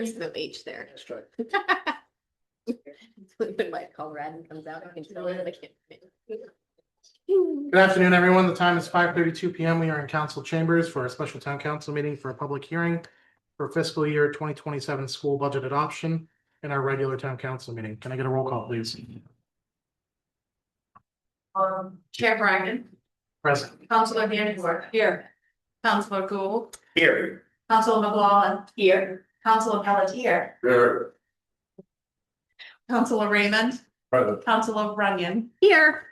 There's no H there. That's right. When my Colorado comes out, I can tell it. I can't. Good afternoon, everyone. The time is 5:32 p.m. We are in council chambers for a special town council meeting for a public hearing for fiscal year 2027 school budget adoption in our regular town council meeting. Can I get a roll call, please? Chair Bragdon, Present. Councilor Danforth. Here. Councilor Gould, Here. Councilor McLaughlin. Here. Councilor Pelletier, Here. Councilor Raymond, Present. Councilor Runyon. Here.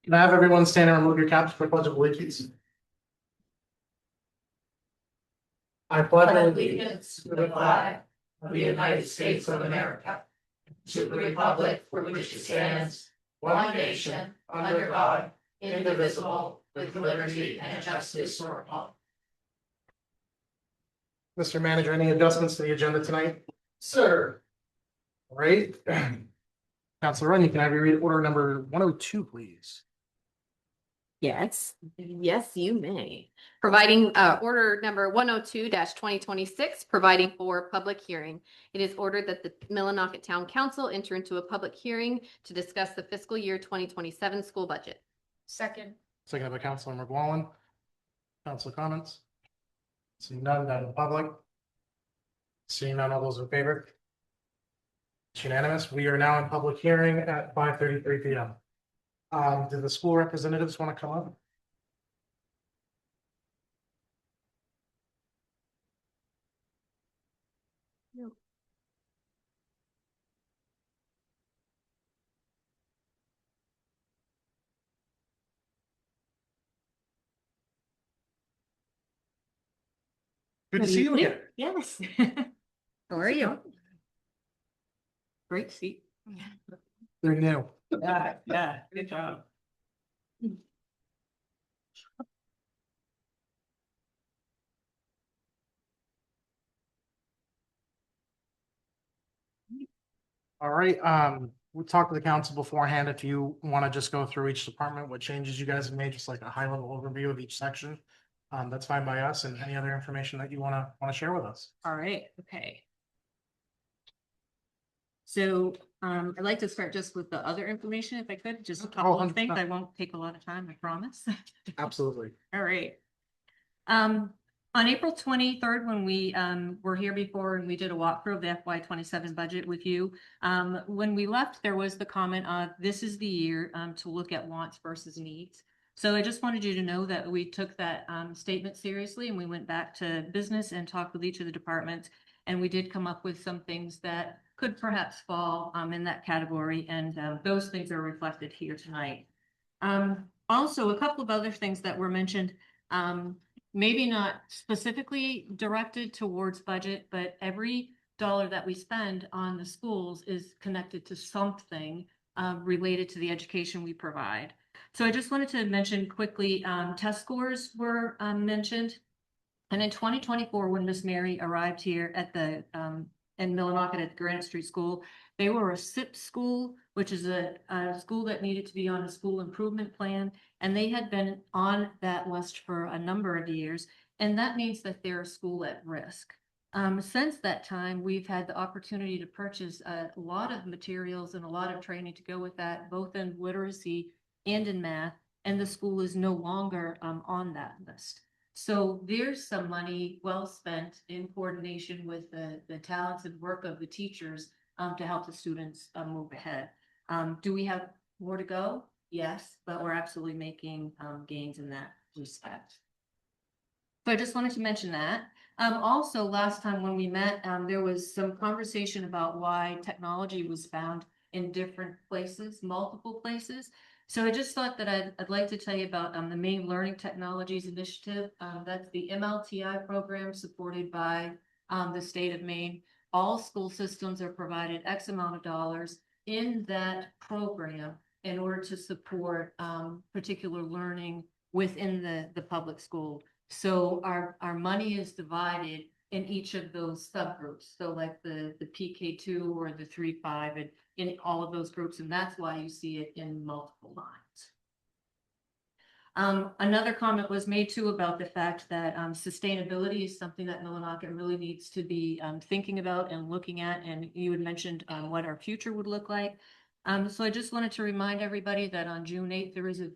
Can I have everyone stand and remove your caps for pledge of allegiance? I pledge Allegiance to the flag of the United States of America, to the republic for which it stands, one nation, under God, indivisible, with liberty and justice for all. Mr. Manager, any adjustments to the agenda tonight? Sir. All right. Councilor Runyon, can I have you read order number 102, please? Yes, yes, you may. Providing order number 102-2026, providing for public hearing. It is ordered that the Millinocket Town Council enter into a public hearing to discuss the fiscal year 2027 school budget. Second. Seconded by Councilor McLaughlin. Council comments? Seeing none, none in the public. Seeing none, all those in favor? It's unanimous. We are now in public hearing at 5:33 p.m. Do the school representatives want to come up? No. Good to see you again. Yes. How are you? Great seat. They're new. Yeah, good job. All right, we talked to the council beforehand. If you want to just go through each department, what changes you guys have made, just like a high level overview of each section. That's fine by us, and any other information that you want to share with us. All right, okay. So I'd like to start just with the other information if I could, just a couple of things. 100%. I won't take a lot of time, I promise. Absolutely. All right. On April 23rd, when we were here before and we did a walkthrough of the FY27 budget with you, when we left, there was the comment of this is the year to look at wants versus needs. So I just wanted you to know that we took that statement seriously and we went back to business and talked with each of the departments. And we did come up with some things that could perhaps fall in that category. And those things are reflected here tonight. Also, a couple of other things that were mentioned, maybe not specifically directed towards budget, but every dollar that we spend on the schools is connected to something related to the education we provide. So I just wanted to mention quickly, test scores were mentioned. And in 2024, when Miss Mary arrived here at the in Millinocket at the Granite Street School, they were a SIP school, which is a school that needed to be on a school improvement plan. And they had been on that list for a number of years. And that means that they're a school at risk. Since that time, we've had the opportunity to purchase a lot of materials and a lot of training to go with that, both in literacy and in math, and the school is no longer on that list. So there's some money well spent in coordination with the talents and work of the teachers to help the students move ahead. Do we have more to go? Yes, but we're absolutely making gains in that respect. So I just wanted to mention that. Also, last time when we met, there was some conversation about why technology was found in different places, multiple places. So I just thought that I'd like to tell you about the Maine Learning Technologies Initiative. That's the MLTI program supported by the state of Maine. All school systems are provided X amount of dollars in that program in order to support particular learning within the public school. So our money is divided in each of those subgroups. So like the PK2 or the 3-5 and in all of those groups. And that's why you see it in multiple lines. Another comment was made too about the fact that sustainability is something that Millinocket really needs to be thinking about and looking at. And you had mentioned what our future would look like. So I just wanted to remind everybody that on June 8th, there is a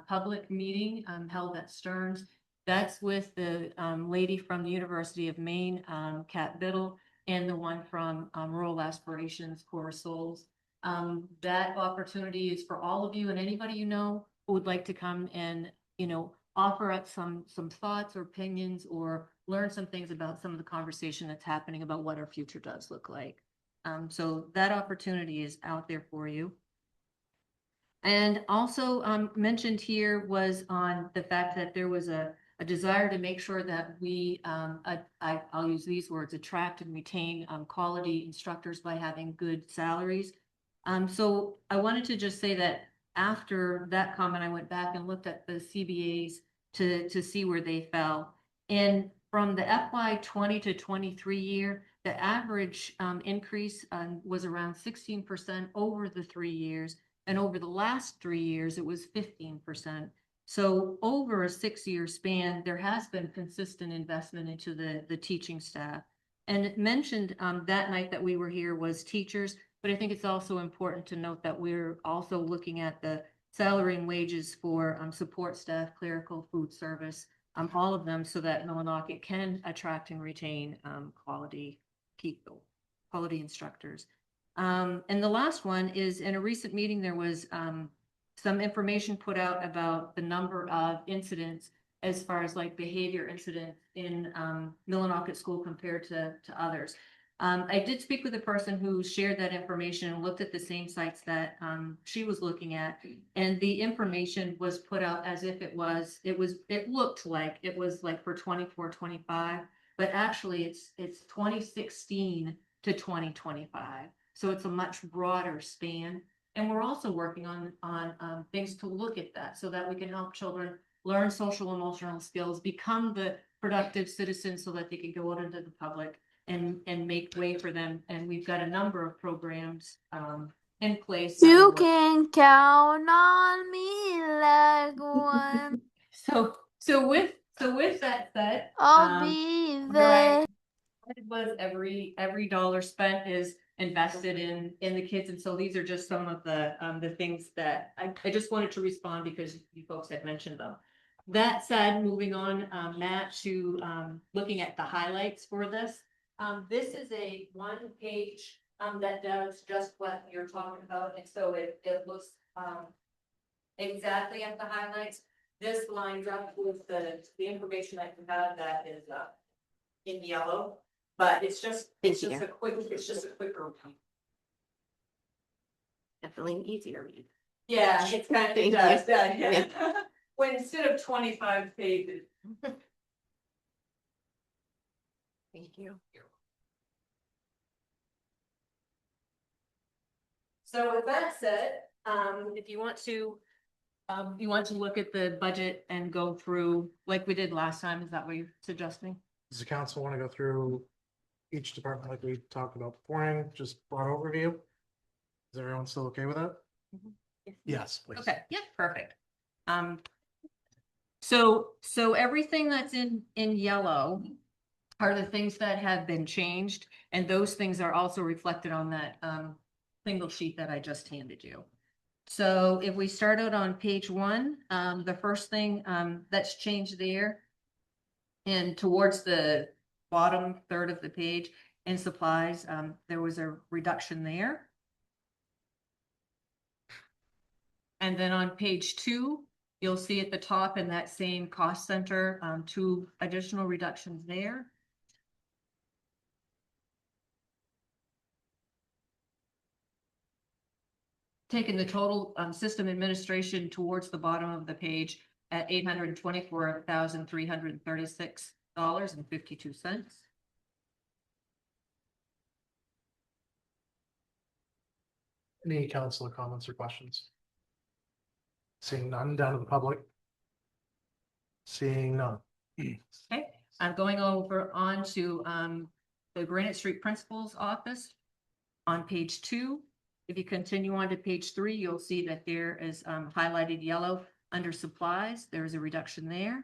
public meeting held at Stearns. That's with the lady from the University of Maine, Kat Biddle, and the one from Rural Aspirations, Core Souls. That opportunity is for all of you and anybody you know who would like to come and, offer up some thoughts or opinions or learn some things about some of the conversation that's happening about what our future does look like. So that opportunity is out there for you. And also mentioned here was on the fact that there was a desire to make sure that we, I'll use these words, attract and retain quality instructors by having good salaries. So I wanted to just say that after that comment, I went back and looked at the CBAs to see where they fell. And from the FY20 to 23 year, the average increase was around 16% over the 3 years. And over the last 3 years, it was 15%. So over a 6-year span, there has been consistent investment into the teaching staff. And it mentioned that night that we were here was teachers, but I think it's also important to note that we're also looking at the salary and wages for support staff, clerical, food service, all of them, so that Millinocket can attract and retain quality people, quality instructors. And the last one is, in a recent meeting, there was some information put out about the number of incidents as far as like behavior incidents in Millinocket School compared to others. I did speak with a person who shared that information and looked at the same sites that she was looking at, and the information was put out as if it looked like it was like for 24-25, but actually it's 2016 to 2025. So it's a much broader span. And we're also working on things to look at that so that we can help children learn social emotional skills, become the productive citizens so that they can go out into the public and make way for them. And we've got a number of programs in place. You can count on me like one. So with that said, I'll be there. right, it was every dollar spent is invested in the kids, and so these are just some of the things that I just wanted to respond because you folks had mentioned them. That said, moving on, Matt, to looking at the highlights for this. This is a 1-page that does just what you're talking about, and so it looks exactly at the highlights. This lines up with the information I can have that is in yellow, but it's just a quicker read. Definitely an easier read. Yeah, it's kind of, it does, yeah. When instead of 25 pages. Thank you. So with that said, if you want to look at the budget and go through like we did last time, is that what you're suggesting? Does the council want to go through each department like we talked about beforehand, just broad overview? Is everyone still okay with that? Yes, please. Okay, yeah, perfect. So everything that's in yellow are the things that have been changed, and those things are also reflected on that single sheet that I just handed you. So if we start out on page 1, the first thing that's changed there, and towards the bottom third of the page in supplies, there was a reduction there. And then on page 2, you'll see at the top in that same cost center, 2 additional reductions there. Taking the total system administration towards the bottom of the page at $824,336.52. Any council comments or questions? Seeing none, down to the public. Seeing none. Okay, I'm going over on to the Granite Street Principal's Office on page 2. If you continue on to page 3, you'll see that there is highlighted yellow Under supplies, there's a reduction there.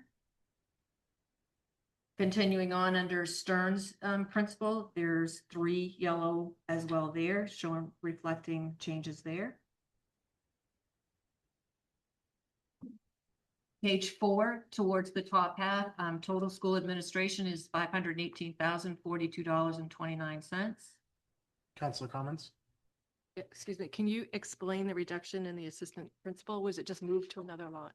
Continuing on under Stern's principal, there's 3 yellow as well there, showing reflecting changes there. Page 4, towards the top half, total school administration is $518,042.29. Council comments? Excuse me, can you explain the reduction in the assistant principal? Was it just moved to another lot?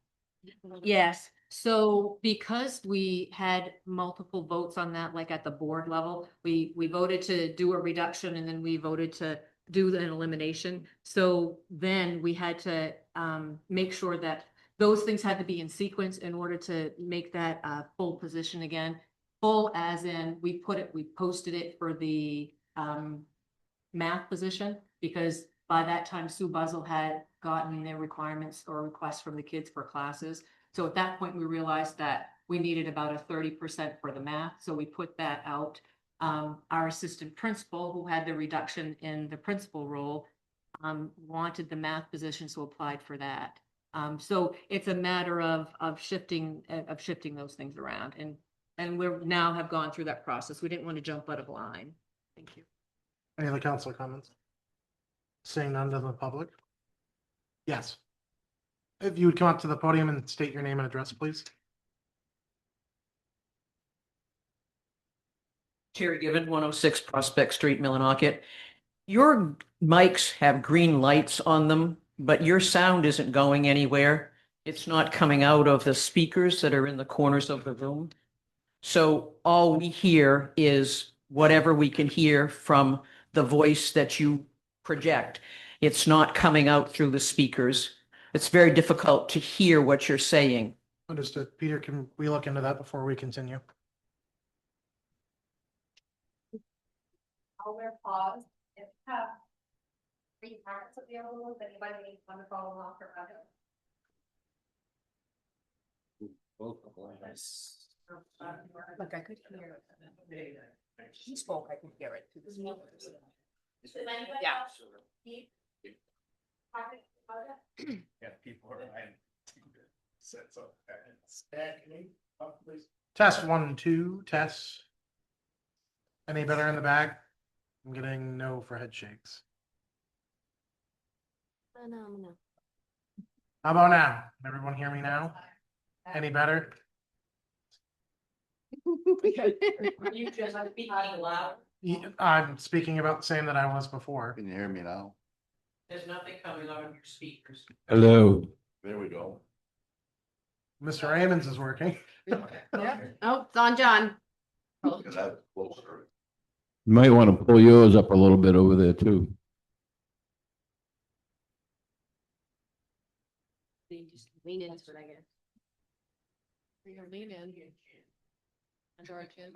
Yes, so because we had multiple votes on that, like at the board level, we voted to do a reduction and then we voted to do an elimination. So then we had to make sure that those things had to be in sequence in order to make that full position again. Full as in, we posted it for the math position, because by that time Sue Buzzell had gotten their requirements or requests from the kids for classes. So at that point, we realized that we needed about a 30% for the math. So we put that out. Our assistant principal, who had the reduction in the principal role, wanted the math position, so applied for that. So it's a matter of shifting those things around, and we now have gone through that process. We didn't want to jump out of line. Thank you. Any other council comments? Seeing none to the public? Yes. If you would come up to the podium and state your name and address, please. Terry Given, 106 Prospect Street, Millinocket. Your mics have green lights on them, but your sound isn't going anywhere. It's not coming out of the speakers that are in the corners of the room. So all we hear is whatever we can hear from the voice that you project. It's not coming out through the speakers. It's very difficult to hear what you're saying. Understood. Peter, can we look into that before we continue? I'll wear pause. If you have 3 parents available, if anybody want to follow along for other. Like I could hear. He spoke, I could hear it. through the speakers. Yeah. Yeah, people are lying. Sets up. Test 1, 2, test. Any better in the back? I'm getting no for head shakes. Phenomenal. How about now? Can everyone hear me now? Any better? You just speaking loud. I'm speaking about the same that I was before. Can you hear me now? There's nothing coming out of your speakers. Hello. There we go. Mr. Raymond's is working. Oh, it's on John. You might want to pull yours up a little bit over there too. Just lean into it, I guess. You're lean in. Under our chin.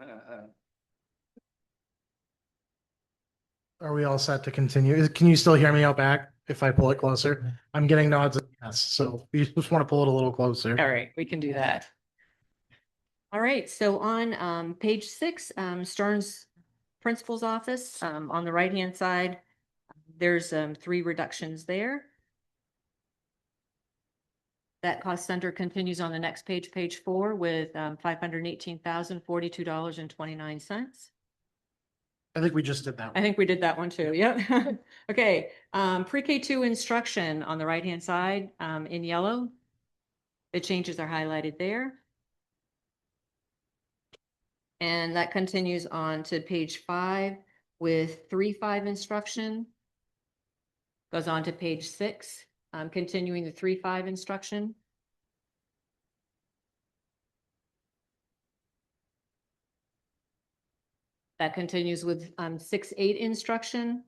Are we all set to continue? Can you still hear me out back if I pull it closer? I'm getting nods of yes, so you just want to pull it a little closer. All right, we can do that. All right, so on page 6, Stern's principal's office, on the right-hand side, there's 3 reductions there. That cost center continues on the next page, page 4, with $518,042.29. I think we just did that. I think we did that one too. Yep. Okay. Pre-K 2 instruction on the right-hand side, in yellow. The changes are highlighted there. And that continues on to page 5 with 3-5 instruction. Goes on to page 6, continuing the 3-5 instruction. That continues with 6-8 instruction.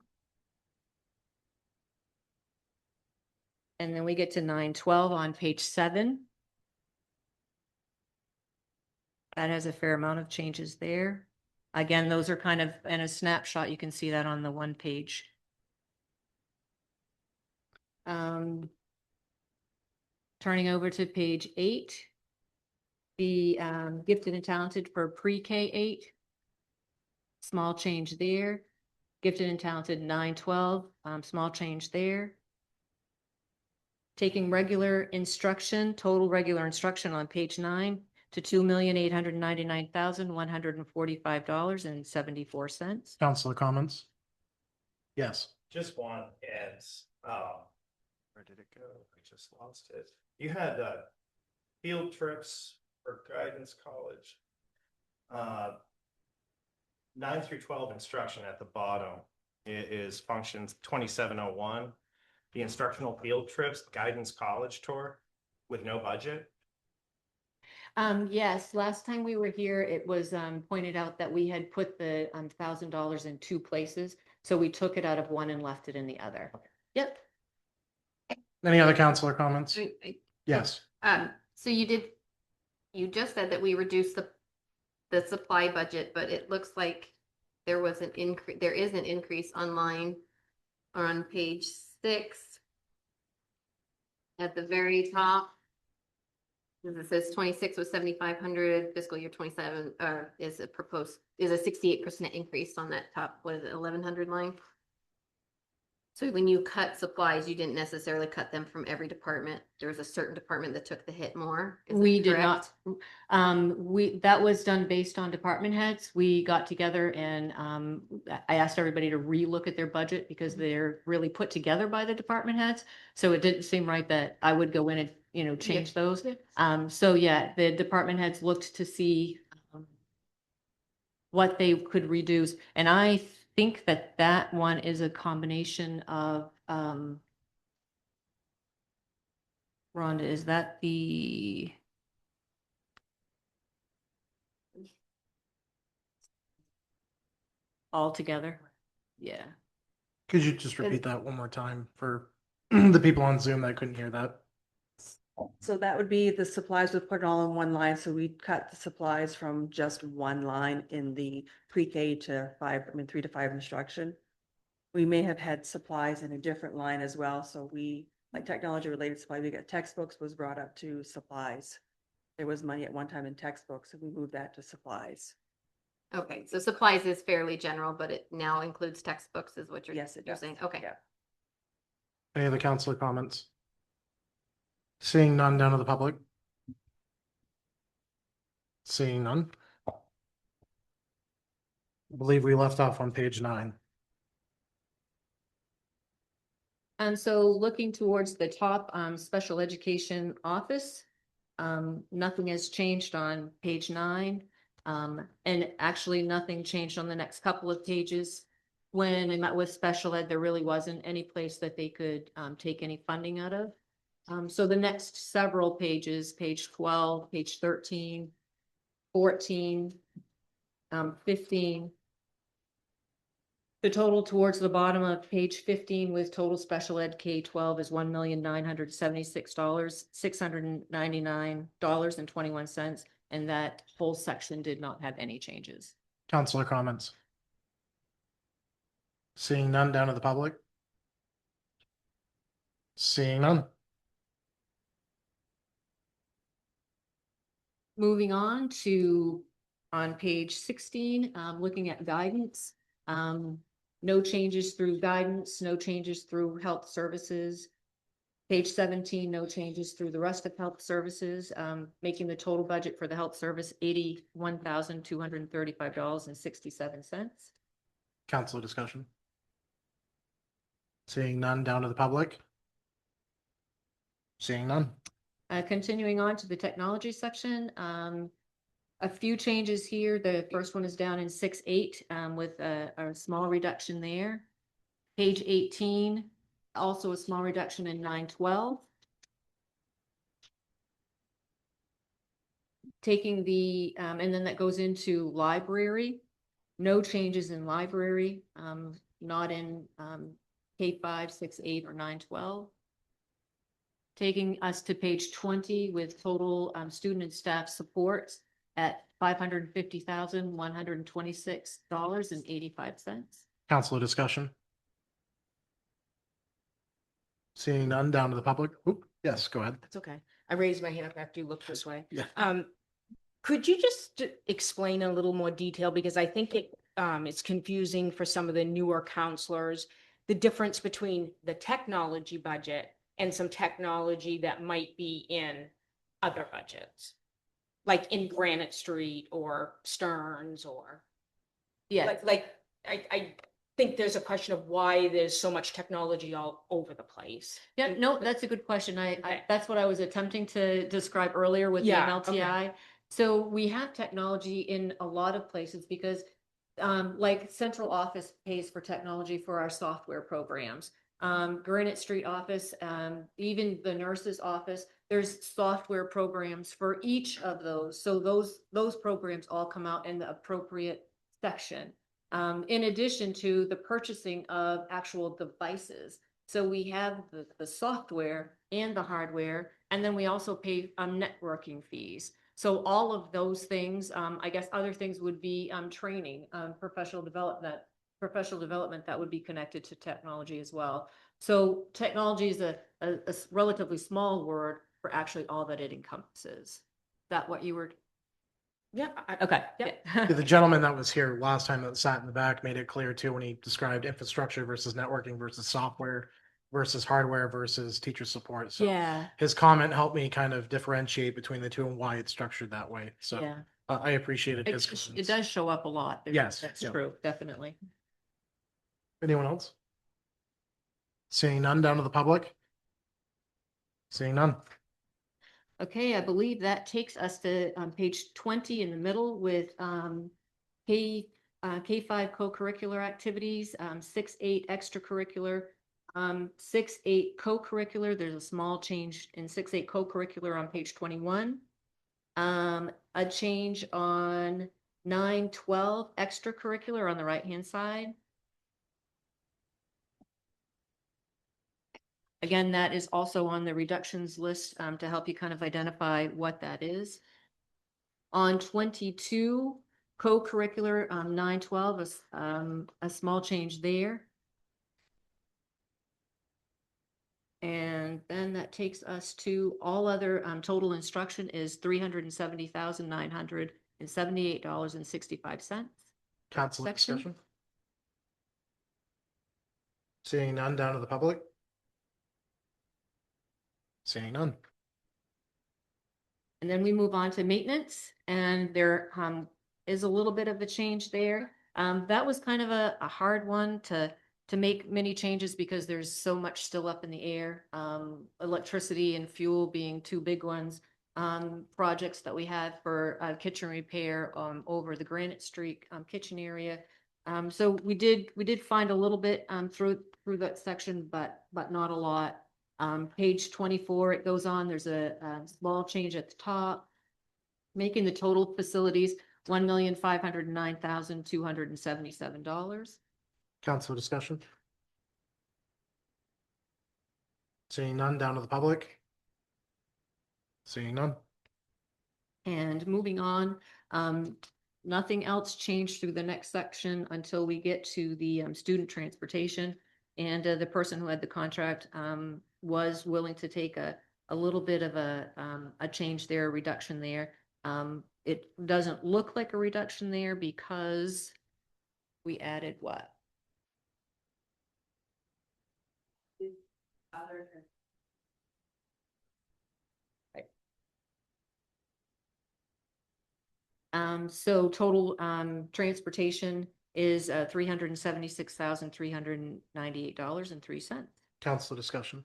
And then we get to 9-12 on page 7. That has a fair amount of changes there. Again, those are kind of in a snapshot. You can see that on the 1 page. Turning over to page 8, the gifted and talented for pre-K 8. Small change there. Gifted and talented 9-12, small change there. Taking regular instruction, total regular instruction on page 9 to $2,899,145.74. Councilor comments? Yes. Just one, and, where did it go? I just lost it. You had, field trips for guidance college. 9 through 12 instruction at the bottom is functions 2701. The instructional field trips, guidance college tour with no budget. Yes, last time we were here, it was pointed out that we had put the $1,000 in two places. So we took it out of one and left it in the other. Yep. Any other councilor comments? Yes. Yes. So you just said that we reduced the supply budget, but it looks like there was an increase, there is an increase online on page 6 at the very top. It says 26 was 7,500, fiscal year 27 is a 68% increase on that top, what is it, 1,100 line? So when you cut supplies, you didn't necessarily cut them from every department. There was a certain department that took the hit more. Is that We did correct? not. That was done based on department heads. We got together and I asked everybody to relook at their budget because they're really put together by the department heads. So it didn't seem right that I would go in and, change those. So yeah, the department heads looked to see what they could reduce. And I think that one is a combination of, Rhonda, is that the? All together? Yeah. Could you just repeat that one more time for the people on Zoom that couldn't hear that? So that would be the supplies, we put it all in one line, so we cut the supplies from just one line in the pre-K to 3 to 5 instruction. We may have had supplies in a different line as well, so like technology related supplies, we got textbooks was brought up to supplies. There was money at one time in textbooks, so we moved that to supplies. Okay, so supplies is fairly general, but it now includes textbooks is what you're Yes, it you're does. saying. Okay. Yeah. Any other councilor comments? Seeing none, down to the public. Seeing none. I believe we left off on page 9. And so looking towards the top, special education office, nothing has changed on page 9. And actually nothing changed on the next couple of pages. When I met with special ed, there really wasn't any place that they could take any funding out of. So the next several pages, page 12, page 13, 14, 15. The total towards the bottom of page 15 with total special ed K-12 is $1,976,699.21. And that whole section did not have any changes. Councilor comments? Seeing none, down to the public. Seeing none. Moving on to, on page 16, looking at guidance. No changes through guidance, no changes through health services. Page 17, no changes through the rest of health services, making the total budget for the health service $81,235.67. Councilor discussion. Seeing none, down to the public. Seeing none. Continuing on to the technology section, a few changes here. The first one is down in 6.8 with a small reduction there. Page 18, also a small reduction in 9.12. Taking the, and then that goes into library. No changes in library, not in K-5, 6, 8, or 9.12. Taking us to page 20 with total student and staff support at $550,126.85. Councilor discussion. Seeing none, down to the public. Oop, yes, go ahead. That's okay. I raised my hand up after you looked this way. Yeah. Could you just explain a little more detail, because I think it's confusing for some of the newer counselors, the difference between the technology budget and some technology that might be in other budgets. Like in Granite Street or Stearns or, Yeah, I think there's a question of why there's so much technology all over the place. Yeah, no, that's a good question. Okay. That's what I was attempting to describe earlier with the Yeah, okay. MLTI. So we have technology in a lot of places because like central office pays for technology for our software programs. Granite Street office, even the nurse's office, there's software programs for each of those. So those programs all come out in the appropriate section. In addition to the purchasing of actual devices. So we have the software and the hardware, and then we also pay networking fees. So all of those things, I guess other things would be training, professional development that would be connected to technology as well. So technology is a relatively small word for actually all that it encompasses. Is that what you were? Yeah. Okay. Yeah. The gentleman that was here last time that sat in the back made it clear too when he described infrastructure versus networking versus software versus hardware versus teacher support. So Yeah. his comment helped me kind of differentiate between the two and why it's structured that way. So Yeah. I appreciated his It comments. does show up a lot. Yes, That's yeah. true, definitely. Anyone else? Seeing none, down to the public? Seeing none. Okay, I believe that takes us to page 20 in the middle with K5 co-curricular activities, 6-8 extracurricular, 6-8 co-curricular. There's a small change in 6-8 co-curricular on page 21. A change on 9-12 extracurricular on the right-hand side. Again, that is also on the reductions list to help you kind of identify what that is. On 22, co-curricular 9-12 is a small change there. And then that takes us to all other total instruction is $370,978.65. Council Section. discussion? Seeing none, down to the public? Seeing none. And then we move on to maintenance, and there is a little bit of a change there. That was kind of a hard one to make many changes because there's so much still up in the air. Electricity and fuel being two big ones. Projects that we had for kitchen repair over the Granite Street kitchen area. So we did find a little bit through that section, but not a lot. Page 24, it goes on, there's a small change at the top, making the total facilities $1,509,277. Council discussion? Seeing none, down to the public? Seeing none. And moving on, nothing else changed through the next section until we get to the student transportation. And the person who had the contract was willing to take a little bit of a change there, a reduction there. It doesn't look like a reduction there because we added what? So total transportation is $376,398.03. Council discussion?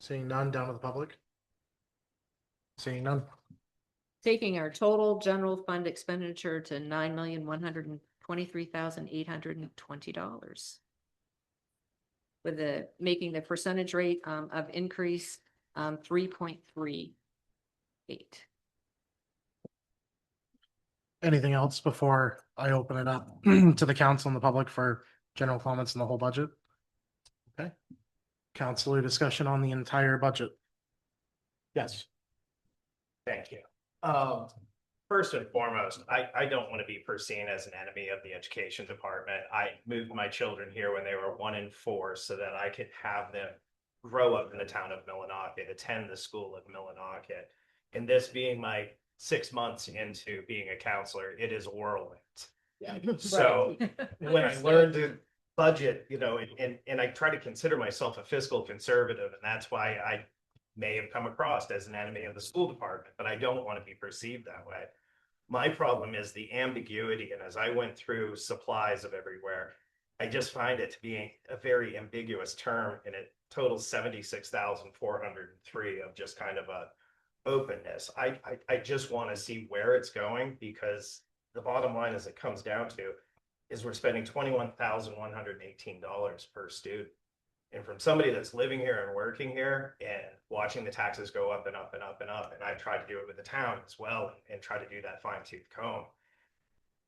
Seeing none, down to the public? Seeing none. Taking our total general fund expenditure to $9,123,820. With making the percentage rate of increase 3.38. Anything else before I open it up to the council and the public for general comments on the whole budget? Okay. Councilor discussion on the entire budget. Yes. Thank you. First and foremost, I don't want to be seen as an enemy of the education department. I moved my children here when they were 1 and 4 so that I could have them grow up in the town of Millinocket, attend the school of Millinocket. And this being my 6 months into being a counselor, it is a whirlwind. So when I learned budget, and I try to consider myself a fiscal conservative, and that's why I may have come across as an enemy of the school department, but I don't want to be perceived that way. My problem is the ambiguity, and as I went through supplies of everywhere, I just find it to be a very ambiguous term, and it totals 76,403 of just kind of a openness. I just want to see where it's going, because the bottom line, as it comes down to, is we're spending $21,118 per student. And from somebody that's living here and working here and watching the taxes go up and up and up and up, and I've tried to do it with the town as well and try to do that fine tooth comb,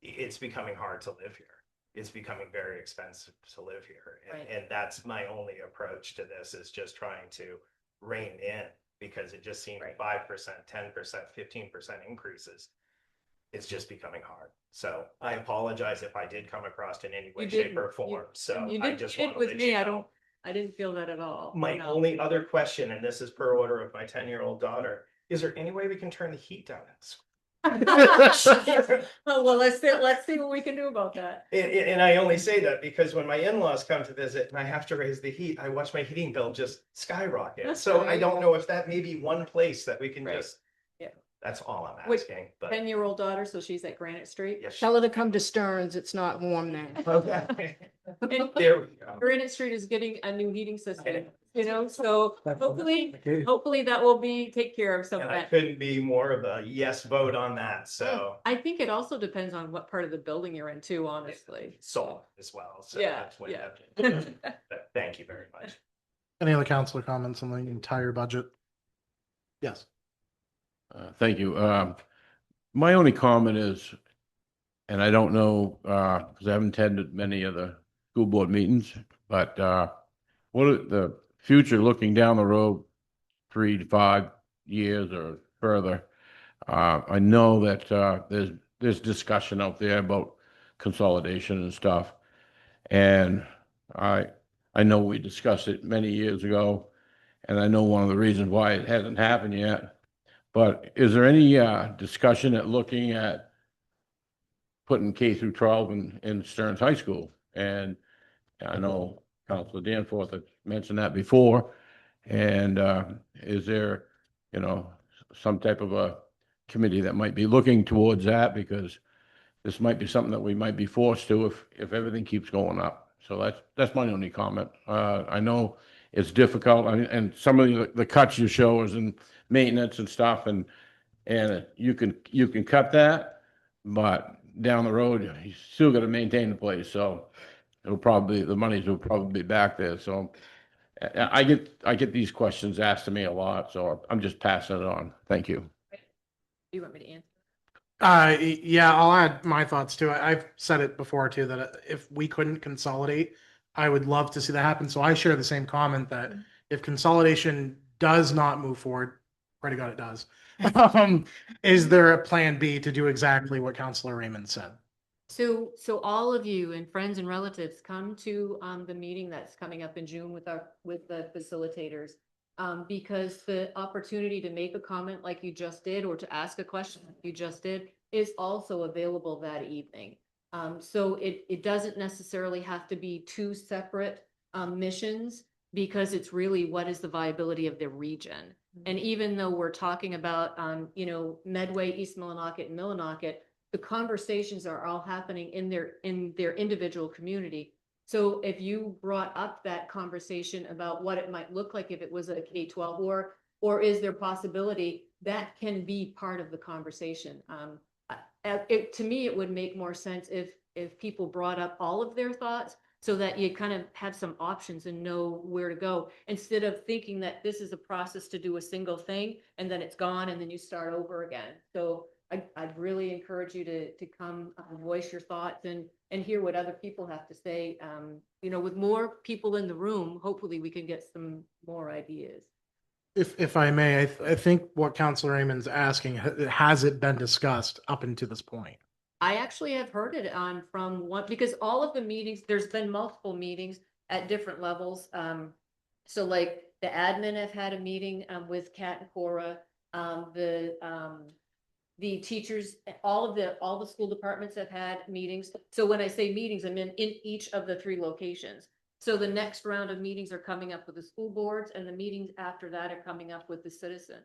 it's becoming hard to live here. It's becoming very expensive to live here. And that's my only approach to this, is just trying to rein in, because it just seems 5%, 10%, 15% increases. It's just becoming hard. So I apologize if I did come across in any way, shape, or form. So I just want to with let me. you I know. didn't feel that at all. My No. only other question, and this is per order of my 10-year-old daughter, is there any way we can turn the heat down at school? Oh, well, let's see what we can do about that. And I only say that because when my in-laws come to visit and I have to raise the heat, I watch my heating bill just skyrocket. So I don't know if that may be one place that we can Right. just, Yeah. that's all I'm Wait, asking, but. 10-year-old daughter, so she's at Granite Street. Yes. Tell her to come to Stearns. It's not warm there. Okay. And There we go. Granite Street is getting a new heating system, so hopefully that will take care of some of And I that. couldn't be more of a yes vote on that, so. I think it also depends on what part of the building you're in too, honestly. Solar as well, so. Yeah, that's what yeah. but thank you very much. Any other councilor comments on the entire budget? Yes. Thank you. My only comment is, and I don't know, because I haven't attended many of the school board meetings, but what are the future looking down the road, 3 to 5 years or further? I know that there's discussion out there about consolidation and stuff, and I know we discussed it many years ago, and I know one of the reasons why it hasn't happened yet. But is there any discussion at looking at putting K through 12 in Stearns High School? And I know Councilor Danforth had mentioned that before. And is there, some type of a committee that might be looking towards that? Because this might be something that we might be forced to if everything keeps going up. So that's my only comment. I know it's difficult, and some of the cuts you show is in maintenance and stuff, and you can cut that, but down the road you still got to maintain the place. So the monies will probably be back there. So I get these questions asked to me a lot, so I'm just passing it on. Thank you. Do you want me to answer? Yeah, I'll add my thoughts too. I've said it before too, that if we couldn't consolidate, I would love to see that happen. So I share the same comment that if consolidation does not move forward, pray to God it does. Is there a plan B to do exactly what Councilor Raymond said? So all of you and friends and relatives come to the meeting that's coming up in June with the facilitators. Because the opportunity to make a comment like you just did, or to ask a question like you just did, is also available that evening. So it doesn't necessarily have to be two separate missions, because it's really what is the viability of the region. And even though we're talking about, Medway, East Millinocket, and Millinocket, the conversations are all happening in their individual community. So if you brought up that conversation about what it might look like if it was a K-12, or is there possibility that can be part of the conversation? To me, it would make more sense if people brought up all of their thoughts, so that you kind of have some options and know where to go, instead of thinking that this is a process to do a single thing and then it's gone and then you start over again. So I'd really encourage you to come voice your thoughts and hear what other people have to say. With more people in the room, hopefully we can get some more ideas. If I may, I think what Councilor Raymond's asking, has it been discussed up until this point? I actually have heard it from one, because all of the meetings, there's been multiple meetings at different levels. So like the admin have had a meeting with Kat and Cora, the teachers, all the school departments have had meetings. So when I say meetings, I mean in each of the 3 locations. So the next round of meetings are coming up with the school boards, and the meetings after that are coming up with the citizen.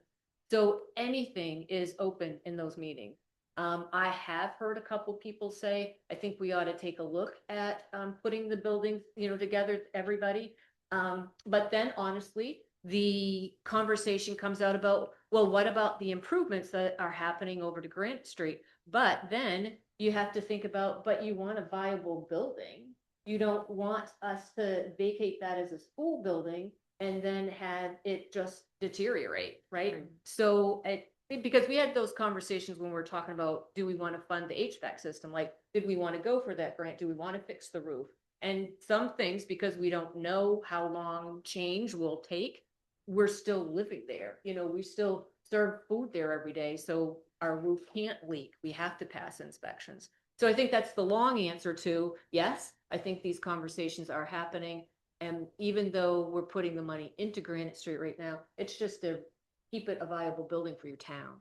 So anything is open in those meetings. I have heard a couple people say, I think we ought to take a look at, putting the buildings, together, everybody. But then honestly, the conversation comes out about, well, what about the improvements that are happening over to Grant Street? But then you have to think about, but you want a viable building. You don't want us to vacate that as a school building and then have it just deteriorate, right? So because we had those conversations when we were talking about, do we want to fund the HVAC system? Like, did we want to go for that grant? Do we want to fix the roof? And some things, because we don't know how long change will take, we're still living there. We still serve food there every day. So our roof can't leak. We have to pass inspections. So I think that's the long answer to, yes, I think these conversations are happening. And even though we're putting the money into Granite Street right now, it's just to keep it a viable building for your town.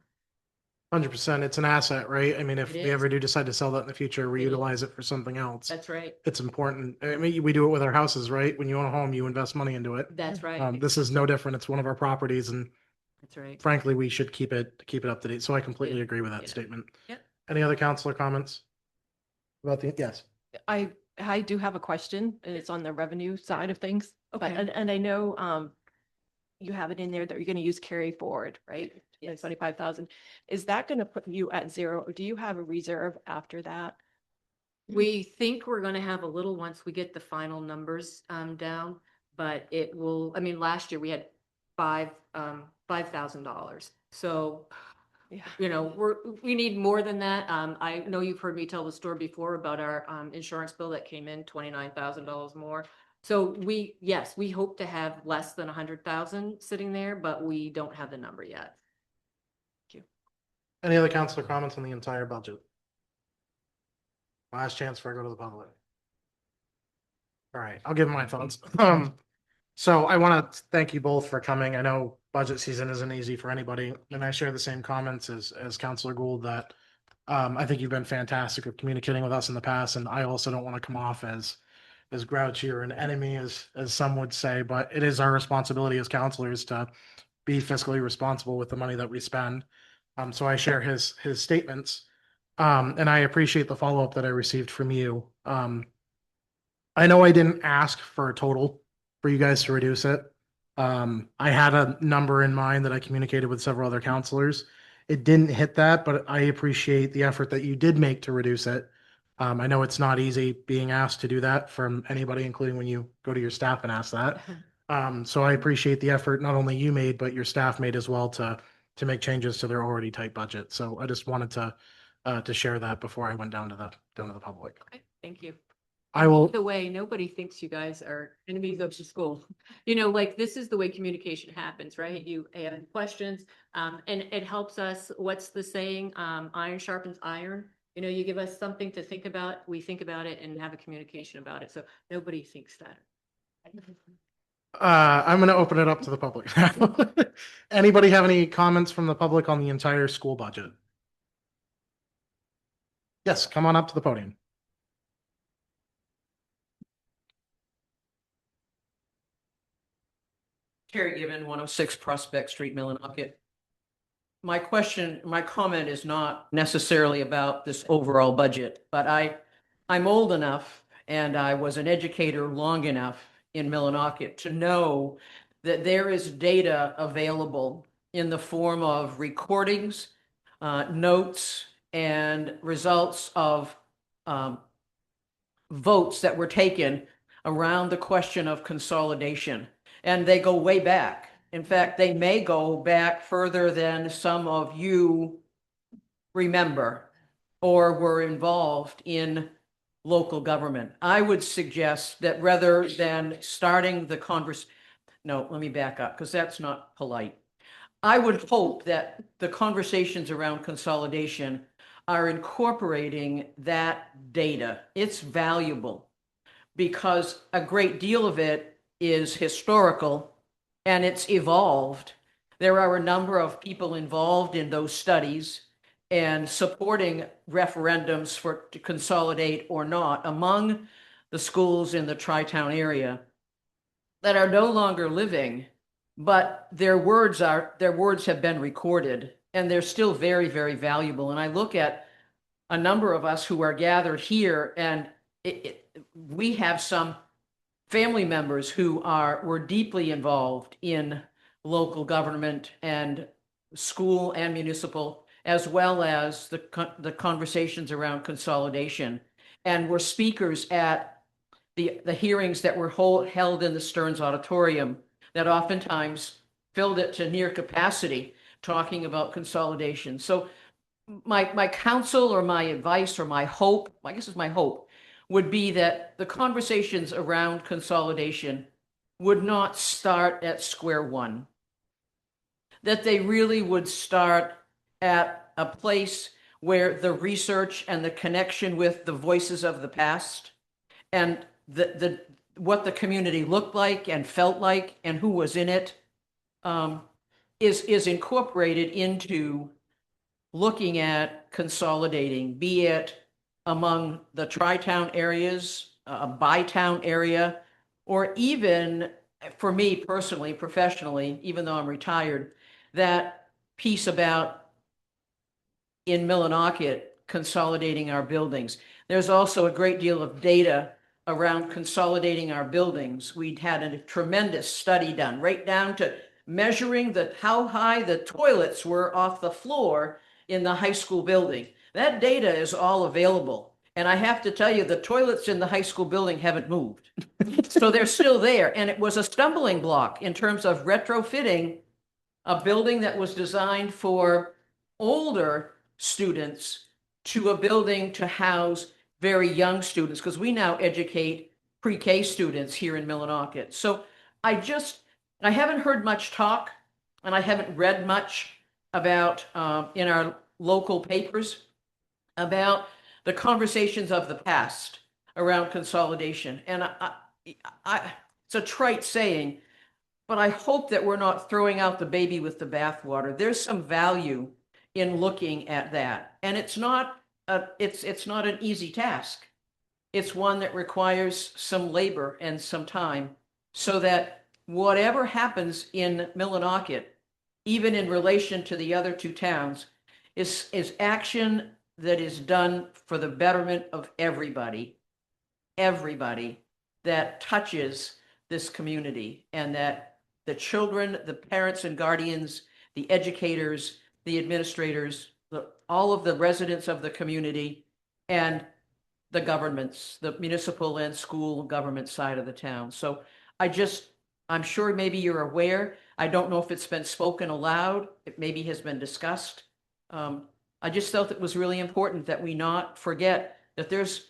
100%. It's an asset, right? I mean, if It we is. ever do decide to sell that in the future, It is. reutilize it for something else. That's right. It's important. I mean, we do it with our houses, right? When you own a home, you invest money into it. That's right. This is no different. It's one of our properties, and That's right. frankly, we should keep it up to date. So I completely Yeah. agree with that Yeah. statement. Yeah. Any other counselor comments about yes? I do have a question, and it's on the revenue side of things. But, Okay. and I know, you have it in there that you're going to use carry forward, right? Yes. 25,000. Is that going to put you at 0, or do you have a reserve after that? We think we're gonna have a little once we get the final numbers down, but it will, I mean, last year we had $5,000. So, Yeah. we need more than that. I know you've heard me tell the story before about our insurance bill that came in $29,000 more. So yes, we hope to have less than 100,000 sitting there, but we don't have the number yet. Any other counselor comments on the entire budget? Last chance before I go to the public. All right, I'll give my thoughts. So I want to thank you both for coming. I know budget season isn't easy for anybody, and I share the same comments as Counselor Gould that I think you've been fantastic with communicating with us in the past, and I also don't want to come off as grouchy or an enemy as some would say, but it is our responsibility as counselors to be fiscally responsible with the money that we spend. So I share his statements. And I appreciate the follow-up that I received from you. I know I didn't ask for a total for you guys to reduce it. I had a number in mind that I communicated with several other counselors. It didn't hit that, but I appreciate the effort that you did make to reduce it. I know it's not easy being asked to do that from anybody, including when you go to your staff and ask that. So I appreciate the effort not only you made, but your staff made as well to make changes to their already tight budget. So I just wanted to share that before I went down to the public. Okay, thank you. I will. The way nobody thinks you guys are enemies of the school. Like this is the way communication happens, right? You have questions, and it helps us. What's the saying? Iron sharpens iron. You give us something to think about, we think about it and have a communication about it. So nobody thinks that. I'm going to open it up to the public now. Anybody have any comments from the public on the entire school budget? Yes, come on up to the podium. Terry Given, 106 Prospect Street, Millinocket. My comment is not necessarily about this overall budget, but I'm old enough and I was an educator long enough in Millinocket to know that there is data available in the form of recordings, notes, and results of votes that were taken around the question of consolidation. And they go way back. In fact, they may go back further than some of you remember or were involved in local government. I would suggest that rather than starting the no, let me back up because that's not polite. I would hope that the conversations around consolidation are incorporating that data. It's valuable because a great deal of it is historical and it's evolved. There are a number of people involved in those studies, and supporting referendums to consolidate or not among the schools in the Tri-Town area that are no longer living, but their words have been recorded, and they're still very, very valuable. And I look at a number of us who are gathered here, and we have some family members who were deeply involved in local government and school and municipal, as well as the conversations around consolidation, and were speakers at the hearings that were held in the Stearns Auditorium that oftentimes filled it to near capacity, talking about consolidation. So my counsel or my advice or my hope, I guess it's my hope, would be that the conversations around consolidation would not start at square one, that they really would start at a place where the research and the connection with the voices of the past and what the community looked like and felt like and who was in it is incorporated into looking at consolidating, be it among the tri-town areas, a bi-town area, or even for me personally, professionally, even though I'm retired, that piece about in Millinocket consolidating our buildings. There's also a great deal of data around consolidating our buildings. We'd had a tremendous study done, right down to measuring how high the toilets were off the floor in the high school building. That data is all available. And I have to tell you, the toilets in the high school building haven't moved. So they're still there. And it was a stumbling block in terms of retrofitting a building that was designed for older students to a building to house very young students, because we now educate pre-K students here in Millinocket. So I haven't heard much talk, and I haven't read much about in our local papers about the conversations of the past around consolidation. And it's a trite saying, but I hope that we're not throwing out the baby with the bathwater. There's some value in looking at that. And it's not an easy task. It's one that requires some labor and some time, so that whatever happens in Millinocket, even in relation to the other two towns, is action that is done for the betterment of everybody that touches this community, and that the children, the parents and guardians, the educators, the administrators, all of the residents of the community, and the governments, the municipal and school government side of the town. So I'm sure maybe you're aware. I don't know if it's been spoken aloud. It maybe has been discussed. I just felt it was really important that we not forget that there's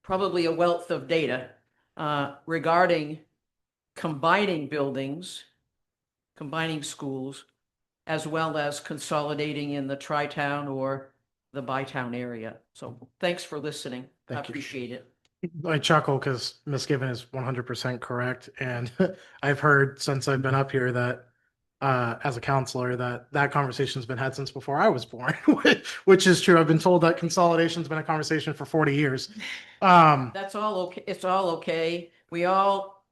probably a wealth of data regarding combining buildings, combining schools, as well as consolidating in the tri-town or the bi-town area. So thanks for listening. I Thank you. appreciate it. I chuckle because Ms. Given is 100% correct. And I've heard since I've been up here that as a counselor, that conversation's been had since before I was born, which is true. I've been told that consolidation's been a conversation for 40 years. That's all okay. It's all okay. We all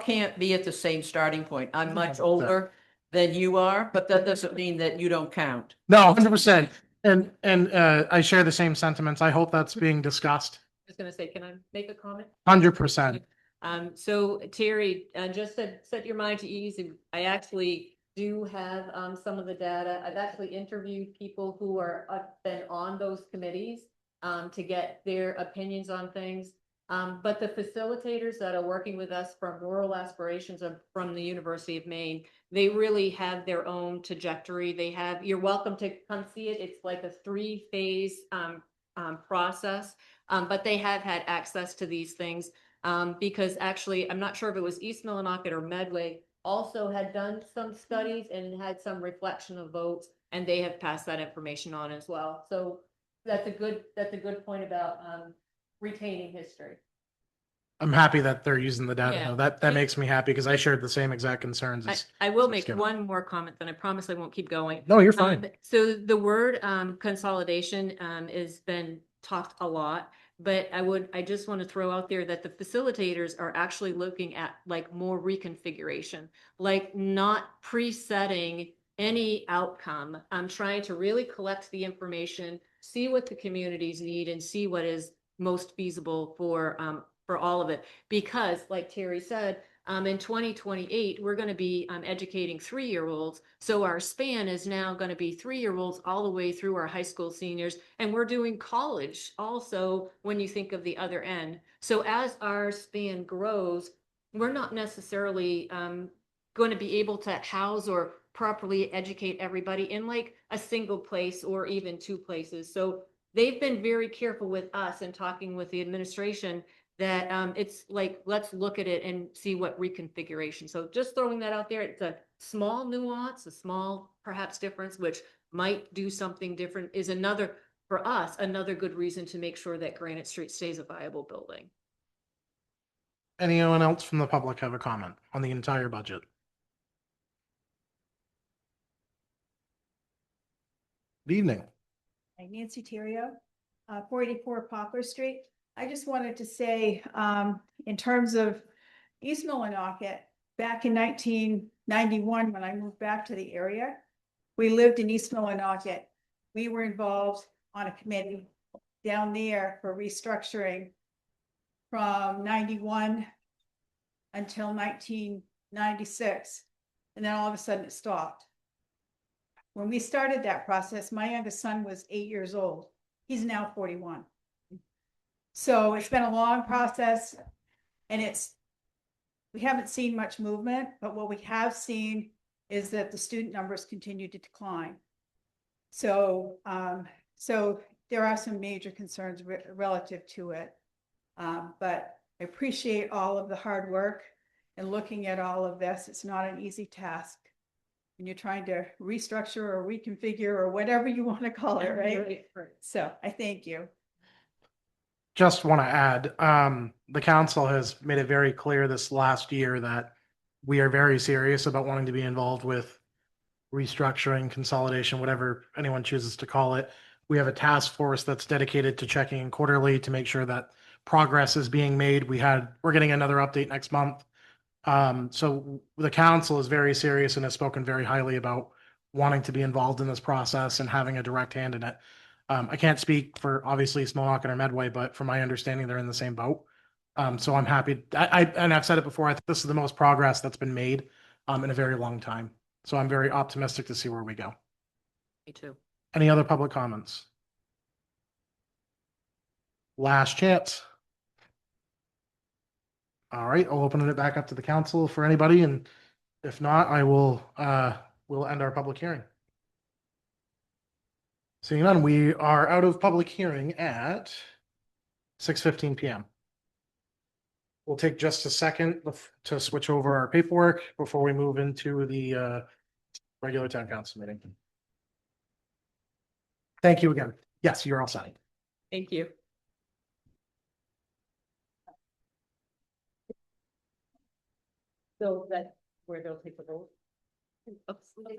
can't be at the same starting point. I'm much older than you are, but that doesn't mean that you don't count. No, 100%. And I share the same sentiments. I hope that's being discussed. I was gonna say, can I make a comment? 100%. So Terry, just to set your mind to ease, I actually do have some of the data. I've actually interviewed people who have been on those committees to get their opinions on things. But the facilitators that are working with us from Rural Aspirations from the University of Maine, they really have their own trajectory. You're welcome to come see it. It's like a 3-phase process, but they have had access to these things because actually, I'm not sure if it was East Millinocket or Medway also had done some studies and had some reflection of votes, and they have passed that information on as well. So that's a good point about retaining history. I'm happy that they're using the data. Yeah. though. That makes me happy because I shared the same exact concerns as. I will as make Skip. one more comment, then I promise I won't keep going. No, you're fine. So the word consolidation has been talked a lot, but I just want to throw out there that the facilitators are actually looking at like more reconfiguration, like not presetting any outcome. I'm trying to really collect the information, see what the communities need, and see what is most feasible for all of it. Because like Terry said, in 2028, we're going to be educating 3-year-olds. So our span is now going to be 3-year-olds all the way through our high school seniors. And we're doing college also when you think of the other end. So as our span grows, we're not necessarily going to be able to house or properly educate everybody in like a single place or even 2 places. So they've been very careful with us and talking with the administration that it's like, let's look at it and see what reconfiguration. So just throwing that out there, it's a small nuance, a small perhaps difference, which might do something different is another, for us, another good reason to make sure that Granite Street stays a viable building. Anyone else from the public have a comment on the entire budget? Good evening. Hi, Nancy Terrio, 484 Poplar Street. I just wanted to say, in terms of East Millinocket, back in 1991, when I moved back to the area, we lived in East Millinocket. We were involved on a committee down there for restructuring from 91 until 1996. And then all of a sudden it stopped. When we started that process, my youngest son was 8 years old. He's now 41. So it's been a long process and we haven't seen much movement, but what we have seen is that the student numbers continue to decline. So, so there are some major concerns relative to it. But I appreciate all of the hard work and looking at all of this. It's not an easy task. And you're trying to restructure or reconfigure or whatever you want to call it, right? So I thank you. Just want to add, the council has made it very clear this last year that we are very serious about wanting to be involved with restructuring, consolidation, whatever anyone chooses to call it. We have a task force that's dedicated to checking in quarterly to make sure that progress is being made. We're getting another update next month. So the council is very serious and has spoken very highly about wanting to be involved in this process and having a direct hand in it. I can't speak for obviously Smoak or Medway, but from my understanding, they're in the same boat. So I'm happy. And I've said it before, I think this is the most progress that's been made in a very long time. So I'm very optimistic to see where we go. Me too. Any other public comments? Last chance. All right, I'll open it back up to the council for anybody, and if not, I will we'll end our public hearing. Seeing none, we are out of public hearing at 6:15 p.m. We'll take just a second to switch over our paperwork before we move into the regular town council meeting. Thank you again. Yes, you're all set. Thank you. So that where they'll take the vote. Oops. Okay.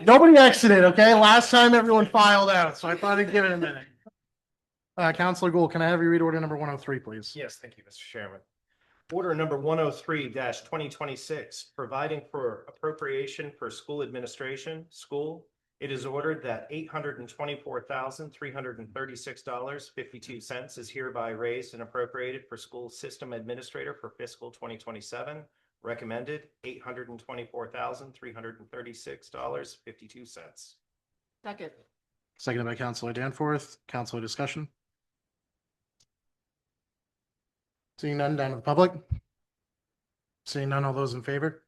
Nobody exited, okay? Last time everyone filed out, so I thought I'd give it a minute. Councilor Gould, can I have you read order number 103, please? Yes, thank you, Mr. Chairman. Order number 103-2026, providing for appropriation for school administration, school. It is ordered that $824,336.52 is hereby raised and appropriated for school system administrator for fiscal 2027. Recommended $824,336.52. Second. Seconded by Councilor Danforth. Councilor discussion. Seeing none, down to the public. Seeing none, all those in favor?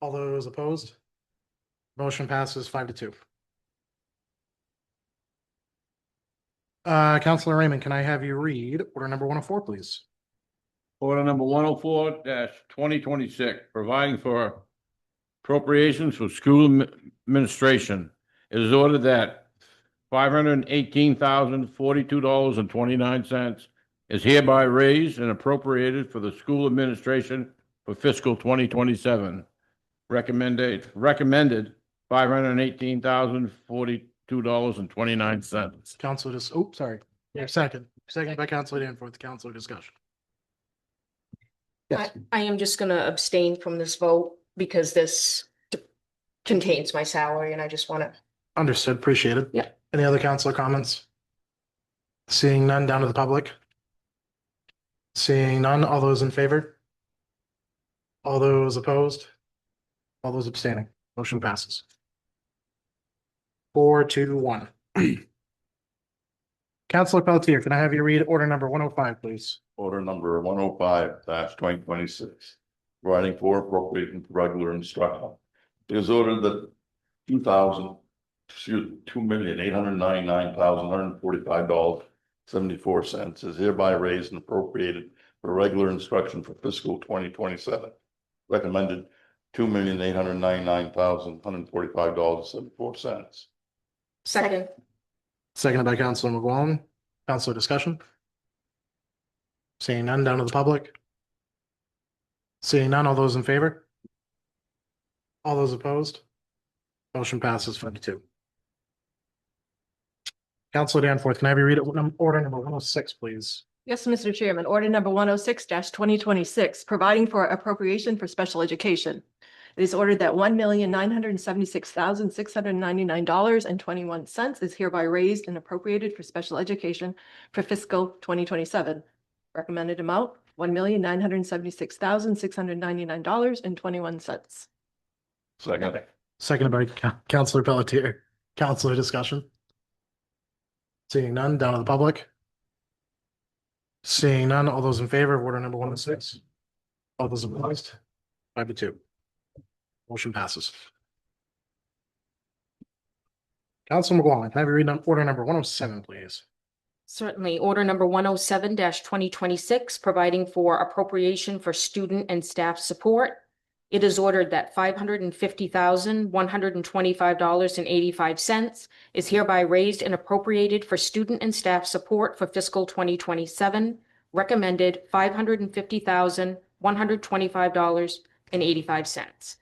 All those opposed? Motion passes 5-2. Counselor Raymond, can I have you read order number 104, please? Order number 104-2026, providing for appropriations for school administration. It is ordered that $518,042.29 is hereby raised and appropriated for the school administration for fiscal 2027. Recommended $518,042.29. Counselor, oh, sorry. Yeah, second by Counselor Danforth, Counselor discussion. Yes. I am just gonna abstain from this vote because this contains my salary and I just wanna. Understood, appreciated. Yeah. Any other counselor comments? Seeing none, down to the public. Seeing none, all those in favor? All those opposed? All those abstaining? Motion passes. 4-1. Counselor Pelletier, can I have you read order number 105, please? Order number 105-2026, providing for appropriation for regular instruction. It is ordered that $2,899,145.74 is hereby raised and appropriated for regular instruction for fiscal 2027. Recommended $2,899,145.74. Second. Seconded by Counselor McGowan. Counselor discussion? Seeing none, down to the public. Seeing none, all those in favor? All those opposed? Motion passes 5-2. Counselor Danforth, can I have you read order number 106, please? Yes, Mr. Chairman, order number 106-2026, providing for appropriation for special education. It is ordered that $1,976,699.21 is hereby raised and appropriated for special education for fiscal 2027. Recommended amount, $1,976,699.21. Second. Seconded by Counselor Pelletier. Counselor discussion? Seeing none, down to the public. Seeing none, all those in favor of order number 106? All those opposed? 5-2. Motion passes. Counselor McGowan, can I have you read order number 107, please? Certainly. Order number 107-2026, providing for appropriation for student and staff support. It is ordered that $550,125.85 is hereby raised and appropriated for student and staff support for fiscal 2027. Recommended $550,125.85.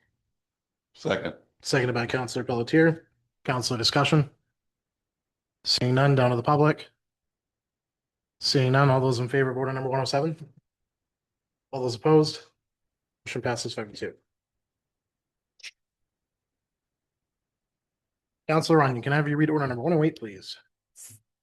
Second. Seconded by Counselor Pelletier. Counselor discussion? Seeing none, down to the public. Seeing none, all those in favor of order number 107? All those opposed? Motion passes 5-2. Counselor Runyon, can I have you read order number 108, please?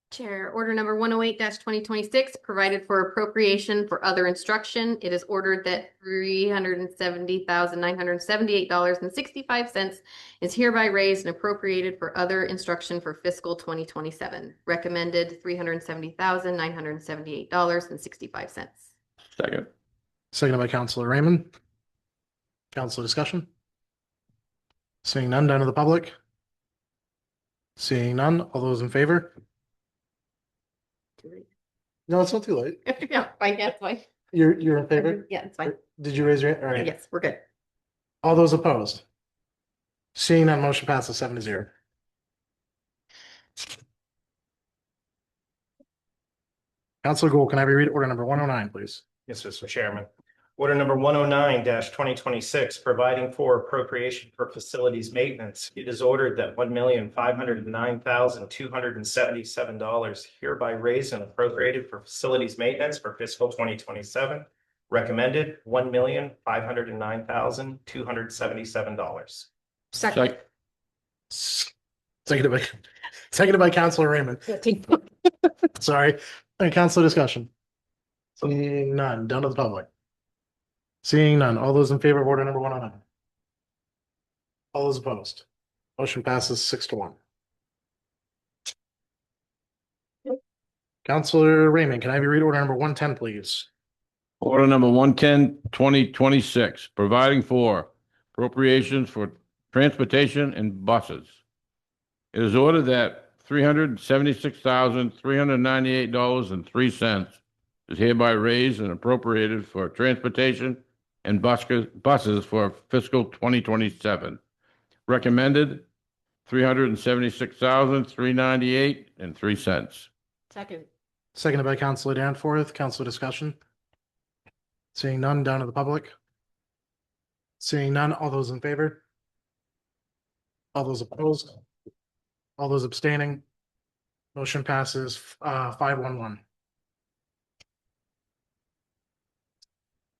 Chair, order number 108-2026, provided for appropriation for other instruction. It is ordered that $370,978.65 is hereby raised and appropriated for other instruction for fiscal 2027. Recommended $370,978.65. Second. Seconded by Counselor Raymond. Counselor discussion? Seeing none, down to the public. Seeing none, all those in favor? No, it's not too late. Yeah, fine, yeah, it's fine. You're in favor? Yeah, it's fine. Did you raise your hand? All right. Yes, we're good. All those opposed? Seeing none, motion passes 7-0. Counselor Gould, can I have you read order number 109, please? Yes, Mr. Chairman. Order number 109-2026, providing for appropriation for facilities maintenance. It is ordered that $1,509,277 hereby raised and appropriated for facilities maintenance for fiscal 2027. Recommended $1,509,277. Second. Seconded by Counselor Raymond. Sorry. And Counselor discussion? Seeing none, down to the public. Seeing none, all those in favor of order number 109? All those opposed? Motion passes 6-1. Counselor Raymond, can I have you read order number 110, please? Order number 110-2026, providing for appropriations for transportation and buses. It is ordered that $376,398.03 is hereby raised and appropriated for transportation and buses for fiscal 2027. Recommended $376,398.03. Second. Seconded by Counselor Danforth. Council discussion. Seeing none, down to the public. Seeing none, all those in favor? All those opposed? All those abstaining? Motion passes 511.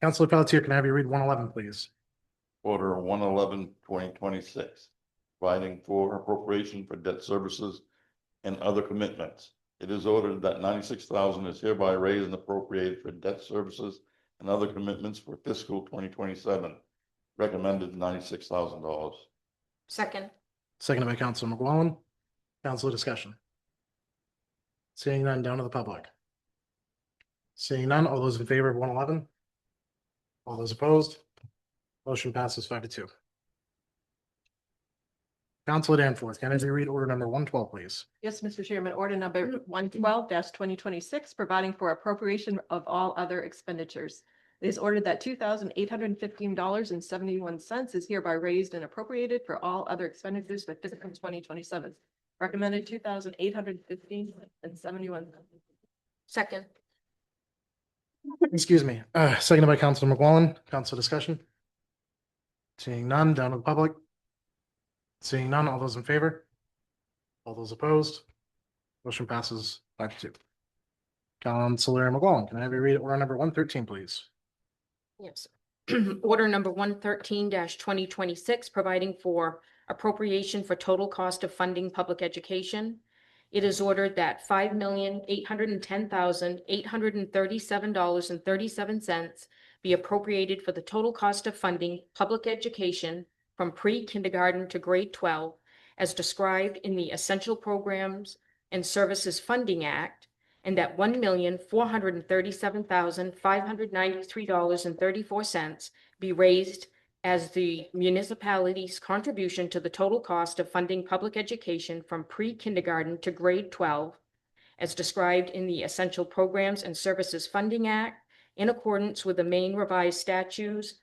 Counselor Pelletier, can I have you read 111, please? Order 111/2026, providing for appropriation for debt services and other commitments. It is ordered that 96,000 is hereby raised and appropriated for debt services and other commitments for fiscal 2027. Recommended $96,000. Second. Seconded by Counselor McGowan. Council discussion. Seeing none, down to the public. Seeing none, all those in favor of 111? All those opposed? Motion passes 5-2. Counselor Danforth, can I have you read order number 112, please? Yes, Mr. Chairman, order number 112-2026, providing for appropriation of all other expenditures. It is ordered that $2,815.71 is hereby raised and appropriated for all other expenditures for fiscal 2027. Recommended $2,815.71. Second. Excuse me. Seconded by Counselor McGowan. Council discussion. Seeing none, down to the public. Seeing none, all those in favor? All those opposed? Motion passes 5-2. Counselor McGowan, can I have you read order number 113, please? Yes. Order number 113-2026, providing for appropriation for total cost of funding public education. It is ordered that $5,810,837.37 be appropriated for the total cost of funding public education from pre-kindergarten to grade 12, as described in the Essential Programs and Services Funding Act, and that $1,437,593.34 be raised as the municipality's contribution to the total cost of funding public education from pre-kindergarten to grade 12, as described in the Essential Programs and Services Funding Act, in accordance with the Maine Revised Statutes,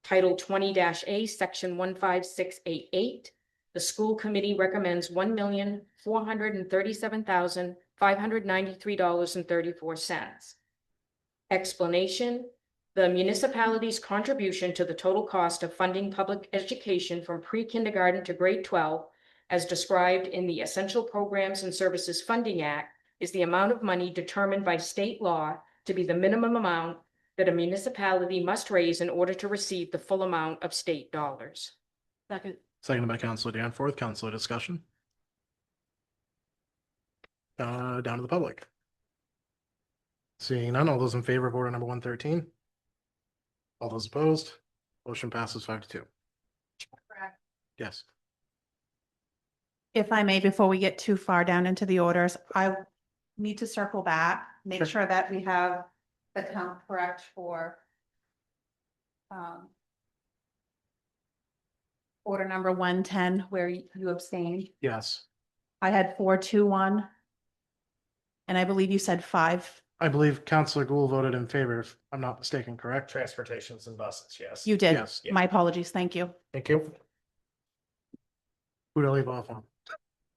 Title 20-A, Section 15688. The school committee recommends $1,437,593.34. Explanation: the municipality's contribution to the total cost of funding public education from pre-kindergarten to grade 12, as described in the Essential Programs and Services Funding Act, is the amount of money determined by state law to be the minimum amount that a municipality must raise in order to receive the full amount of state dollars. Second. Seconded by Counselor Danforth. Council discussion. Down to the public. Seeing none, all those in favor of order number 113? All those opposed? Motion passes 5-2. Yes. If I may, before we get too far down into the orders, I need to circle back, make sure that we have the count correct for order number 110, where you abstained. Yes. I had 421. And I believe you said 5. I believe Counselor Gould voted in favor, if I'm not mistaken, correct? Transportations and buses, yes. You did. Yes. My apologies. Thank you. Thank you. Who to leave off on?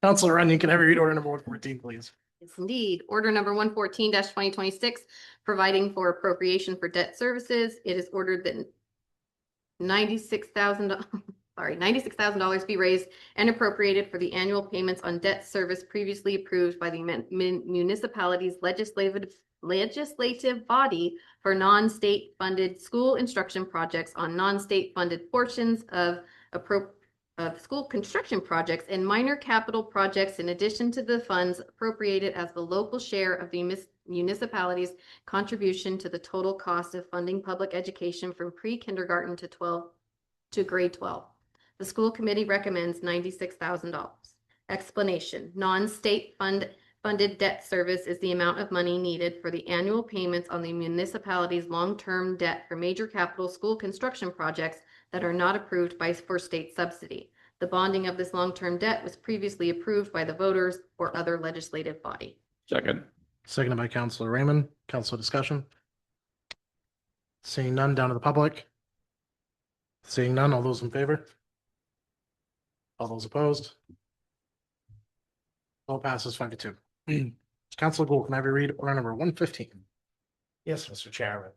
Counselor Runyon, can I have you read order number 114, please? Yes, indeed. Order number 114-2026, providing for appropriation for debt services. It is ordered that $96,000 be raised and appropriated for the annual payments on debt service previously approved by the municipality's legislative body for non-state funded school instruction projects on non-state funded portions of school construction projects and minor capital projects, in addition to the funds appropriated as the local share of the municipality's contribution to the total cost of funding public education from pre-kindergarten to grade 12. The school committee recommends $96,000. Explanation: non-state funded debt service is the amount of money needed for the annual payments on the municipality's long-term debt for major capital school construction projects that are not approved for state subsidy. The bonding of this long-term debt was previously approved by the voters or other legislative body. Second. Seconded by Counselor Raymond. Council discussion. Seeing none, down to the public. Seeing none, all those in favor? All those opposed? All passes 5-2. Counselor Gould, can I read order number 115? Yes, Mr. Chairman.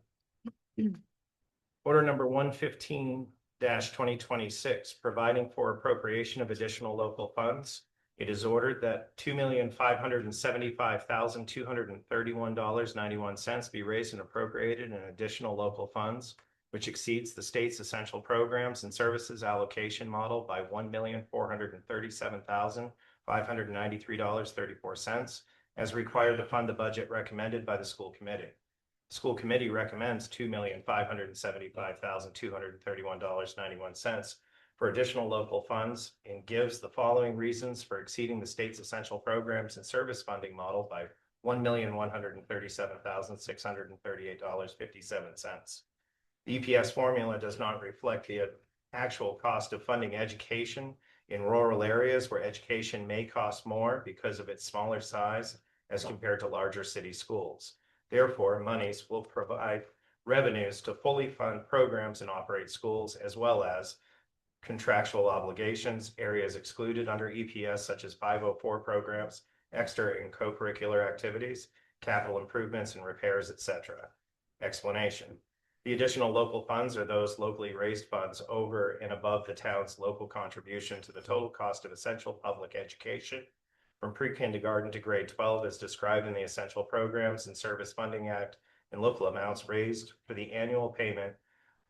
Order number 115-2026, providing for appropriation of additional local funds. It is ordered that $2,575,231.91 be raised and appropriated in additional local funds, which exceeds the state's essential programs and services allocation model by $1,437,593.34, as required to fund the budget recommended by the school committee. The school committee recommends $2,575,231.91 for additional local funds and gives the following reasons for exceeding the state's essential programs and service funding model by $1,137,638.57. The EPS formula does not reflect the actual cost of funding education in rural areas where education may cost more because of its smaller size as compared to larger city schools. Therefore, monies will provide revenues to fully fund programs and operate schools, as well as contractual obligations, areas excluded under EPS such as 504 programs, extra and co-curricular activities, capital improvements and repairs, etc. Explanation. The additional local funds are those locally raised funds over and above the town's local contribution to the total cost of essential public education from pre-kindergarten to grade 12 as described in the Essential Programs and Service Funding Act, and local amounts raised for the annual payment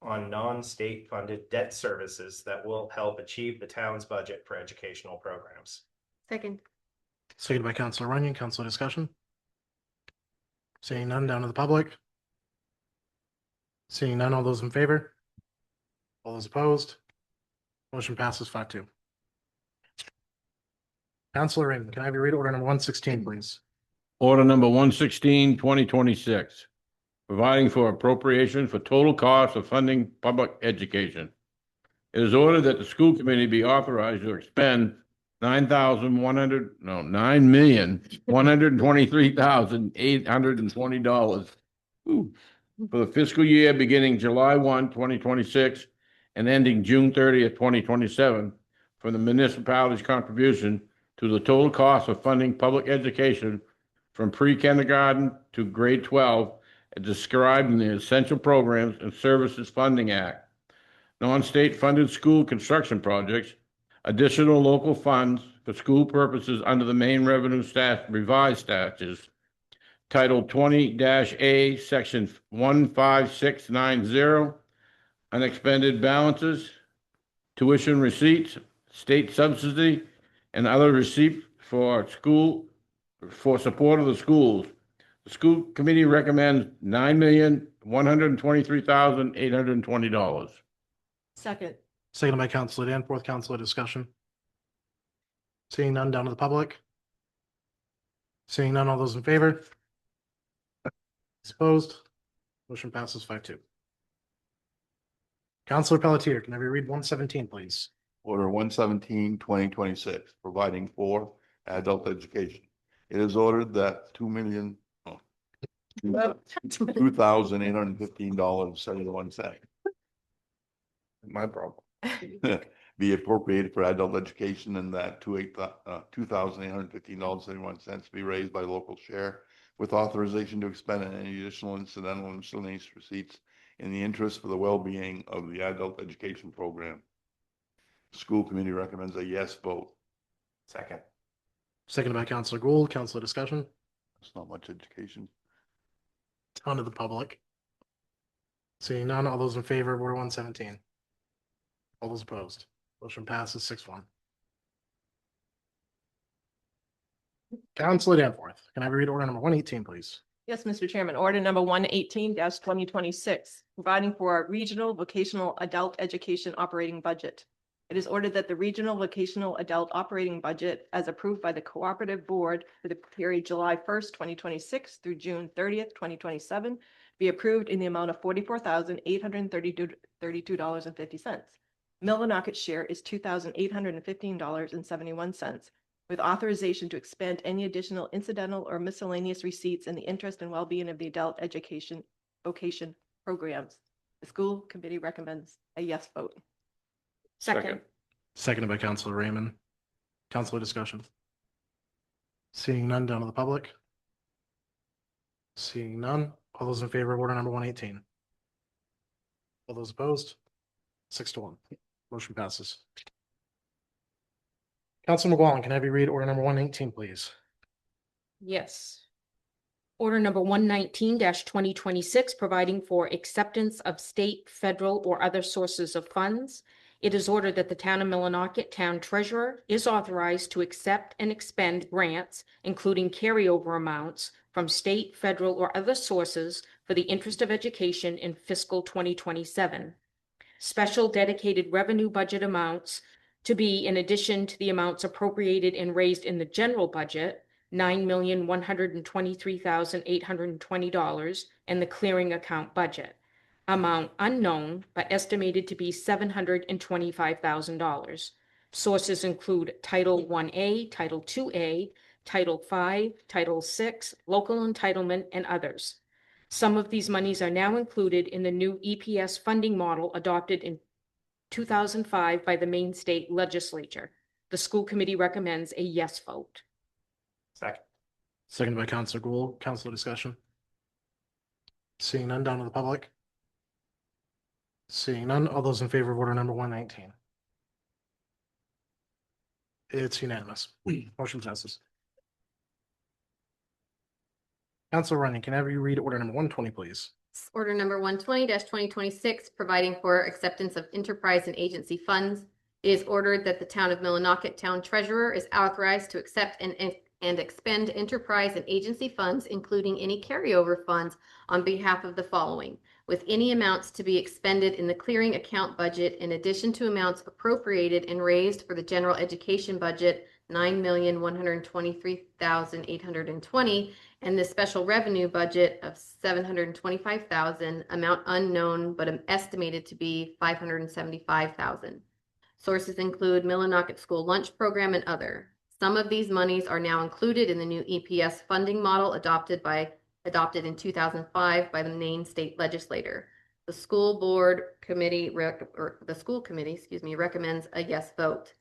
on non-state funded debt services that will help achieve the town's budget for educational programs. Second. Seconded by Counselor Runyon. Council discussion. Seeing none, down to the public. Seeing none, all those in favor? All those opposed? Motion passes 5-2. Counselor Raymond, can I have you read order number 116, please? Order number 116-2026, providing for appropriation for total cost of funding public education. It is ordered that the school committee be authorized to expend $9,123,820 for the fiscal year beginning July 1, 2026 and ending June 30th, 2027 for the municipality's contribution to the total cost of funding public education from pre-kindergarten to grade 12 as described in the Essential Programs and Services Funding Act, non-state funded school construction projects, additional local funds for school purposes under the main revenue revised statutes, Title 20-A, Section 15690, unexpended balances, tuition receipts, state subsidy, and other receipts for support of the schools. The school committee recommends $9,123,820. Second. Seconded by Counselor Danforth. Counselor discussion. Seeing none, down to the public. Seeing none, all those in favor? Opposed? Motion passes 5-2. Counselor Pelletier, can I read 117, please? Order 117-2026, providing for adult education. It is ordered that $2,815.71. My problem. Be appropriated for adult education, and that $2,815.71 be raised by local share with authorization to expend any additional incidental and miscellaneous receipts in the interest for the well-being of the adult education program. School committee recommends a yes vote. Second. Seconded by Counselor Gould. Counselor discussion. It's not much education. Down to the public. Seeing none, all those in favor of order 117? All those opposed? Motion passes 6-1. Counselor Danforth, can I read order number 118, please? Yes, Mr. Chairman, order number 118-2026, providing for a regional vocational adult education operating budget. It is ordered that the regional vocational adult operating budget, as approved by the cooperative board for the period July 1st, 2026 through June 30th, 2027, be approved in the amount of $44,832.50. Millinocket share is $2,815.71, with authorization to expend any additional incidental or miscellaneous receipts in the interest and well-being of the adult education vocation programs. The school committee recommends a yes vote. Second. Seconded by Counselor Raymond. Counselor discussion. Seeing none, down to the public. Seeing none, all those in favor of order number 118? All those opposed? 6-1. Motion passes. Counselor McGowan, can I have you read order number 119, please? Yes. Order number 119-2026, providing for acceptance of state, federal, or other sources of funds. It is ordered that the town of Millinocket Town Treasurer is authorized to accept and expend grants, including carryover amounts from state, federal, or other sources for the interest of education in fiscal 2027. Special dedicated revenue budget amounts to be in addition to the amounts appropriated and raised in the general budget, $9,123,820, and the clearing account budget. Amount unknown, but estimated to be $725,000. Sources include Title 1A, Title 2A, Title 5, Title 6, local entitlement, and others. Some of these monies are now included in the new EPS funding model adopted in 2005 by the Maine State Legislature. The school committee recommends a yes vote. Second. Seconded by Counselor Gould. Counselor discussion. Seeing none, down to the public. Seeing none, all those in favor of order number 119? It's unanimous. Motion passes. Counselor Running, can I have you read order number 120, please? Order number 120-2026, providing for acceptance of enterprise and agency funds. It is ordered that the town of Millinocket Town Treasurer is authorized to accept and expend enterprise and agency funds, including any carryover funds, on behalf of the following, with any amounts to be expended in the clearing account budget in addition to amounts appropriated and raised for the general education budget, $9,123,820, and the special revenue budget of $725,000, amount unknown but estimated to be $575,000. Sources include Millinocket School Lunch Program and other. Some of these monies are now included in the new EPS funding model adopted in 2005 by the Maine State Legislature. The school committee recommends a yes vote.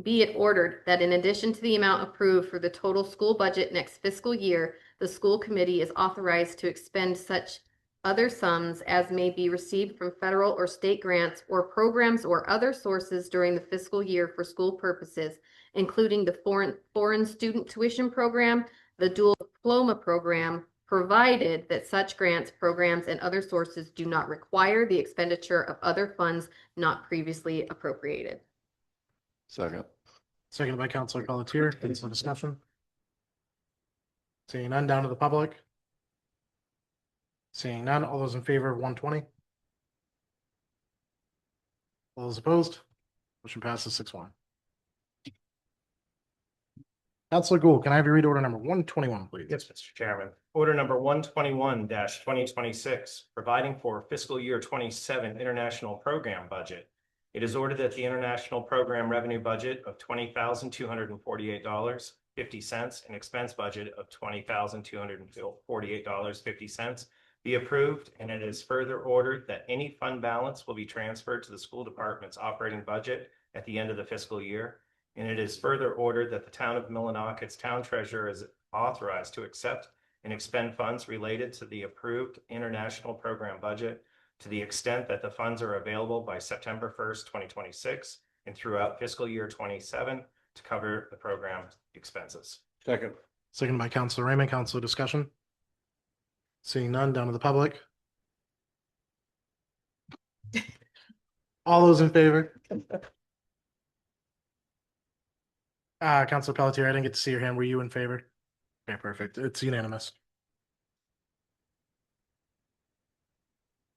Be it ordered that in addition to the amount approved for the total school budget next fiscal year, the school committee is authorized to expend such other sums as may be received from federal or state grants or programs or other sources during the fiscal year for school purposes, including the foreign student tuition program, the dual diploma program, provided that such grants, programs, and other sources do not require the expenditure of other funds not previously appropriated. Second. Seconded by Counselor Pelletier. Any discussion? Seeing none, down to the public. Seeing none, all those in favor of 120? All those opposed? Motion passes 6-1. Counselor Gould, can I have you read order number 121, please? Yes, Mr. Chairman. Order number 121-2026, providing for fiscal year 27 international program budget. It is ordered that the international program revenue budget of $20,248.50 and expense budget of $20,248.50 be approved, and it is further ordered that any fund balance will be transferred to the school department's operating budget at the end of the fiscal year. And it is further ordered that the town of Millinocket's town treasurer is authorized to accept and expend funds related to the approved international program budget to the extent that the funds are available by September 1st, 2026, and throughout fiscal year 27 to cover the program expenses. Second. Seconded by Counselor Raymond. Counselor discussion. Seeing none, down to the public. All those in favor? Counselor Pelletier, I didn't get to see your hand. Were you in favor? Okay, perfect. It's unanimous.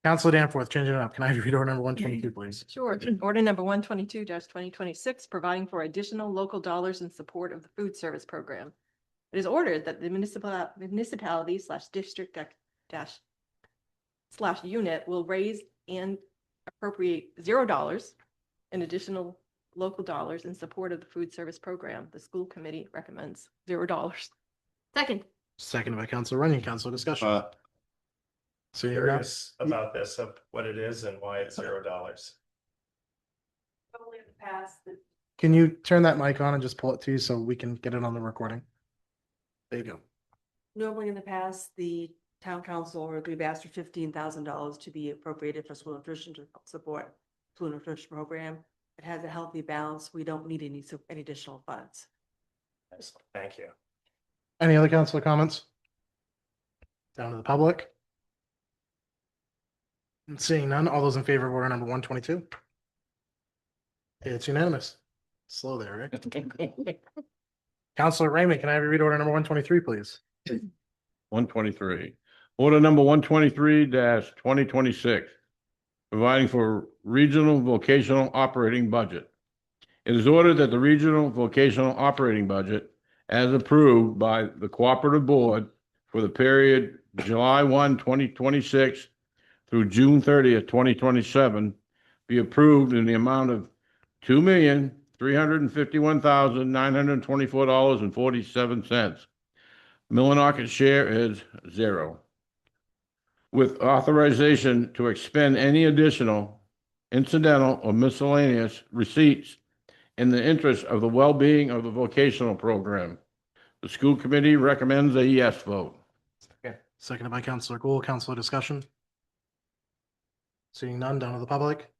Counselor Danforth, changing it up. Can I have you read order number 122, please? Sure. Order number 122-2026, providing for additional local dollars in support of the food service program. It is ordered that the municipality / district / unit will raise and appropriate $0 and additional local dollars in support of the food service program. The school committee recommends $0. Second. Seconded by Counselor Runyon. Council discussion. Seeing none. Curious about this, of what it is and why it's $0. Probably in the past, Can you turn that mic on and just pull it to you so we can get it on the recording? There you go. normally in the past, the town council, or we've asked for $15,000 to be appropriated for school nutrition to help support school nutrition program. It has a healthy balance. We don't need any additional funds. Excellent. Thank you. Any other councilor comments? Down to the public. And seeing none, all those in favor of order number 122? It's unanimous. Slow there, right? Counselor Raymond, can I have you read order number 123, please? 123. Order number 123-2026, providing for regional vocational operating budget. It is ordered that the regional vocational operating budget, as approved by the cooperative board for the period July 1, 2026 through June 30th, 2027, be approved in the amount of $2,351,924.47. Millinocket's share is $0. With authorization to expend any additional, incidental, or miscellaneous receipts in the interest of the well-being of the vocational program. The school committee recommends a yes vote. Okay. Seconded by Counselor Gould. Counselor discussion. Seeing none, down to the public.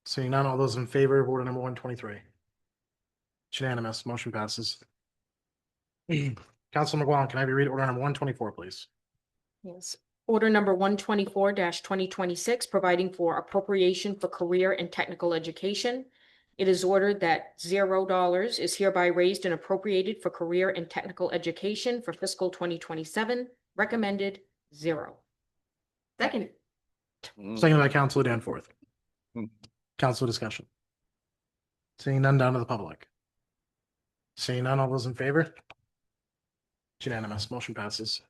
Seeing none, all those in favor of order number 123? It's unanimous. Motion passes. Counselor McGuan, can I have you read order number 124, please? Yes. Order number 124-2026, providing for appropriation for career and technical education. It is ordered that $0 is hereby raised and appropriated for career and technical education for fiscal 2027. Recommended $0. Second. Seconded by Counselor Danforth. Council discussion. Seeing none, down to the public. Seeing none, all those in favor? It's unanimous. Motion passes.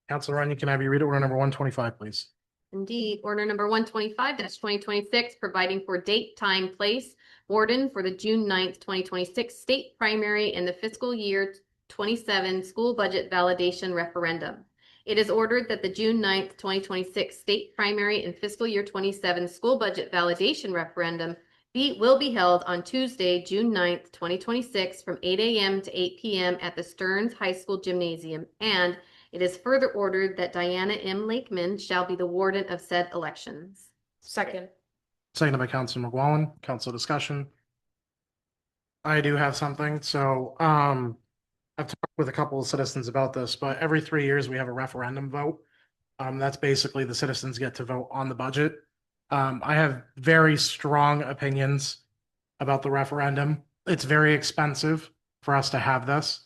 Counselor Runyon, can I have you read order number 125, please? Indeed, order number 125-2026, providing for date, time, place, warden for the June 9th, 2026 state primary and the fiscal year 27 school budget validation referendum. It is ordered that the June 9th, 2026 state primary and fiscal year 27 school budget validation referendum will be held on Tuesday, June 9th, 2026 from 8 a.m. to 8 p.m. at the Stearns High School Gymnasium, and it is further ordered that Diana M. Lakeman shall be the warden of said elections. Second. Seconded by Counselor McGowan. Council discussion. I do have something. So, I've talked with a couple of citizens about this, but every 3 years we have a referendum vote. That's basically the citizens get to vote on the budget. I have very strong opinions about the referendum. It's very expensive for us to have this,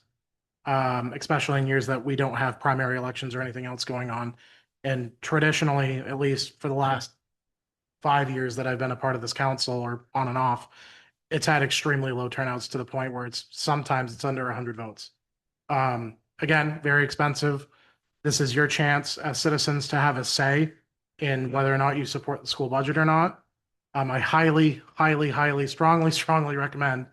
especially in years that we don't have primary elections or anything else going on. And traditionally, at least for the last 5 years that I've been a part of this council or on and off, it's had extremely low turnouts to the point where sometimes it's under 100 votes. Again, very expensive. This is your chance as citizens to have a say in whether or not you support the school budget or not. I highly, strongly recommend,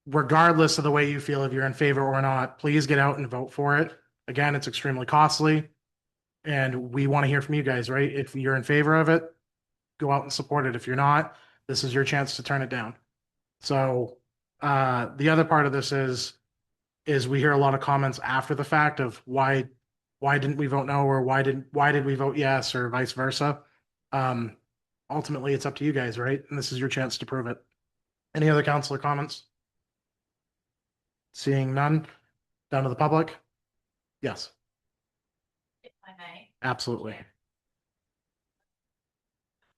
regardless of the way you feel, if you're in favor or not, please get out and vote for it. Again, it's extremely costly, and we want to hear from you guys, right? If you're in favor of it, go out and support it. If you're not, this is your chance to turn it down. So, the other part of this is we hear a lot of comments after the fact of why didn't we vote no, or why did we vote yes, or vice versa. Ultimately, it's up to you guys, right? And this is your chance to prove it. Any other councilor comments? Seeing none, down to the public. Yes, If I may. absolutely.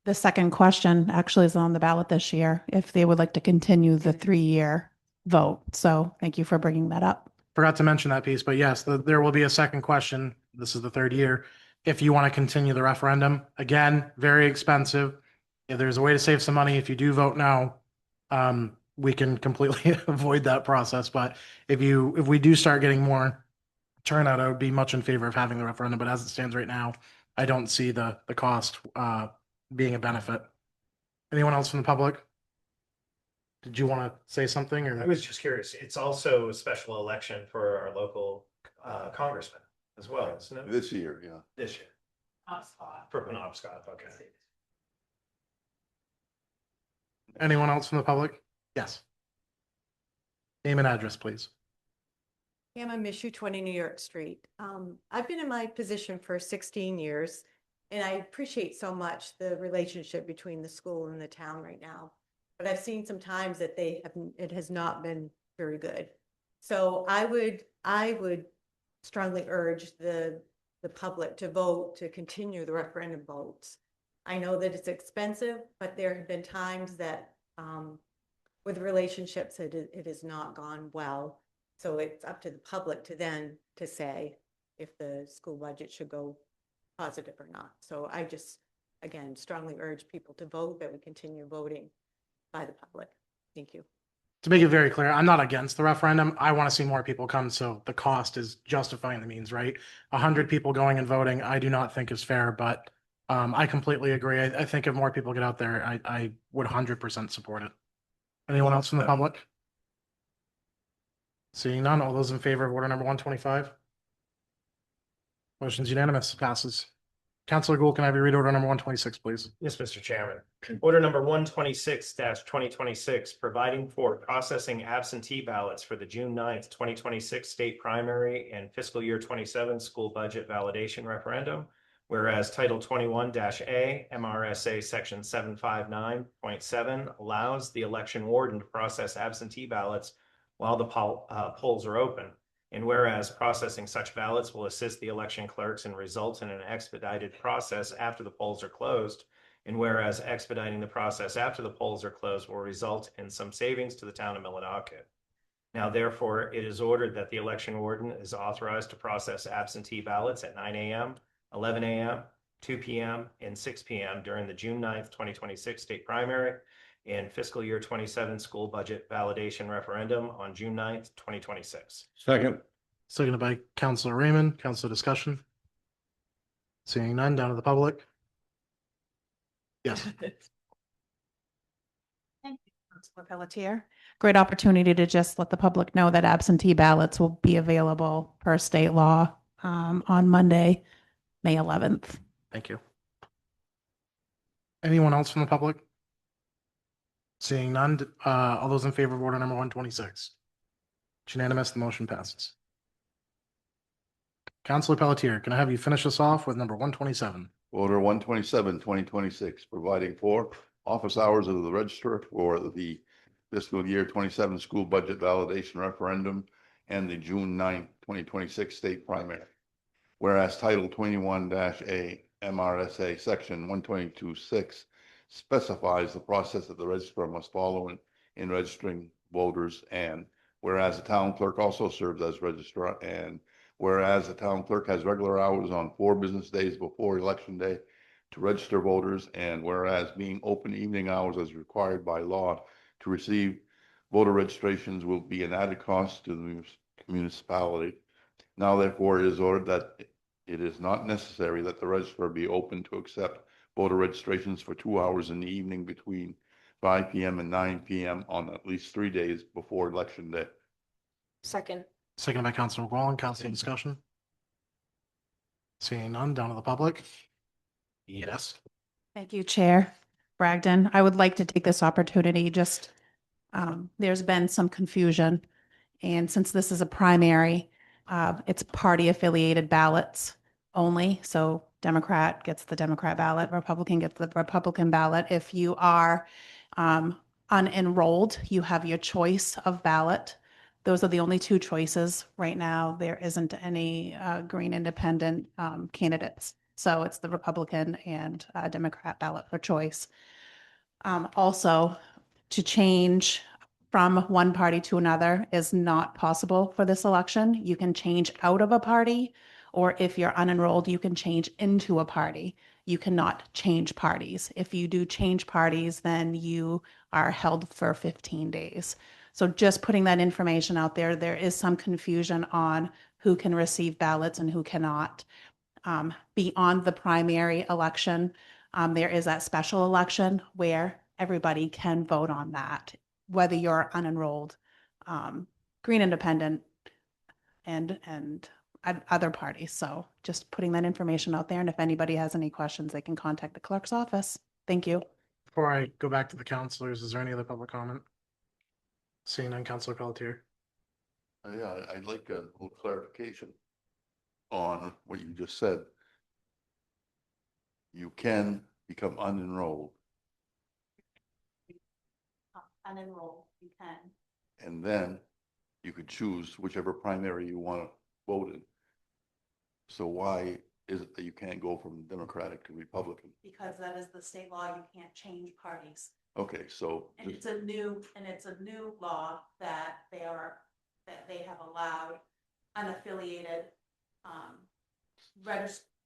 The second question actually is on the ballot this year, if they would like to continue the 3-year vote. So thank you for bringing that up. Forgot to mention that piece, but yes, there will be a second question. This is the 3rd year. If you want to continue the referendum, again, very expensive. If there's a way to save some money, if you do vote no, we can completely avoid that process. But if we do start getting more turnout, I would be much in favor of having the referendum. But as it stands right now, I don't see the cost being a benefit. Anyone else from the public? Did you want to say something I or? was just curious. It's also a special election for our local congressman as well, isn't it? This year, yeah. This year. For Penobscot, okay. Anyone else from the public? Yes. Name and address, please. I'm on Issue 20 New York Street. I've been in my position for 16 years, and I appreciate so much the relationship between the school and the town right now. But I've seen some times that it has not been very good. So I would strongly urge the public to vote to continue the referendum votes. I know that it's expensive, but there have been times that with relationships, it has not gone well. So it's up to the public to say if the school budget should go positive or not. So I just, again, strongly urge people to vote, that we continue voting by the public. Thank you. To make it very clear, I'm not against the referendum. I want to see more people come, so the cost is justifying the means, right? 100 people going and voting, I do not think is fair, but I completely agree. I think if more people get out there, I would 100% support it. Anyone else from the public? Seeing none, all those in favor of order number 125? Motion's unanimous, passes. Councilor Gould, can I have you read order number 126, please? Yes, Mr. Chairman. Order number 126-2026, providing for processing absentee ballots for the June 9th, 2026 state primary and fiscal year 27 school budget validation referendum. Whereas Title 21-A MRSA Section 759.7 allows the election warden to process absentee ballots while the polls are open. And whereas processing such ballots will assist the election clerks and result in an expedited process after the polls are closed. And whereas expediting the process after the polls are closed will result in some savings to the town of Millinocket. Now, therefore, it is ordered that the election warden is authorized to process absentee ballots at 9 a.m., 11 a.m., 2 p.m., and 6 p.m. during the June 9th, 2026 state primary and fiscal year 27 school budget validation referendum on June 9th, 2026. Second. Seconded by Councilor Raymond. Councilor discussion? Seeing none, down to the public? Yes. Councilor Pelletier. Great opportunity to just let the public know that absentee ballots will be available per state law on Monday, May 11th. Thank you. Anyone else from the public? Seeing none, all those in favor of order number 126? It's unanimous, the motion passes. Councilor Pelletier, can I have you finish us off with number 127? Order 127, 2026, providing for office hours of the register for the fiscal year 27 school budget validation referendum and the June 9th, 2026 state primary. Whereas Title 21-A MRSA Section 122.6 specifies the process that the registrar must follow in registering voters, and whereas the town clerk also serves as registrar, and whereas the town clerk has regular hours on 4 business days before election day to register voters, and whereas being open evening hours as required by law to receive voter registrations will be an added cost to the municipality. Now therefore it is ordered that it is not necessary that the registrar be open to accept voter registrations for 2 hours in the evening between 5 p.m. and 9 p.m. on at least 3 days before election day. Second. Seconded by Councilor McGowan. Councilor discussion? Seeing none, down to the public? Yes. Thank you, Chair Bragdon. I would like to take this opportunity, there's been some confusion. And since this is a primary, it's party affiliated ballots only. So Democrat gets the Democrat ballot, Republican gets the Republican ballot. If you are unenrolled, you have your choice of ballot. Those are the only 2 choices right now. There isn't any Green independent candidates. So it's the Republican and Democrat ballot for choice. Also, to change from one party to another is not possible for this election. You can change out of a party, or if you're unenrolled, you can change into a party. You cannot change parties. If you do change parties, then you are held for 15 days. So just putting that information out there, there is some confusion on who can receive ballots and who cannot. Beyond the primary election, there is that special election where everybody can vote on that, whether you're unenrolled, Green Independent, and other parties. So just putting that information out there. And if anybody has any questions, they can contact the clerk's office. Thank you. Before I go back to the counselors, is there any other public comment? Seeing none, Counselor Pelletier. Yeah, I'd like a little clarification on what you just said. You can become unenrolled Unenrolled, you can. and then you could choose whichever primary you want to vote in. So why is it that you can't go from Democratic to Republican? Because that is the state law. You can't change parties. Okay, so And it's a new law that they have allowed unaffiliated,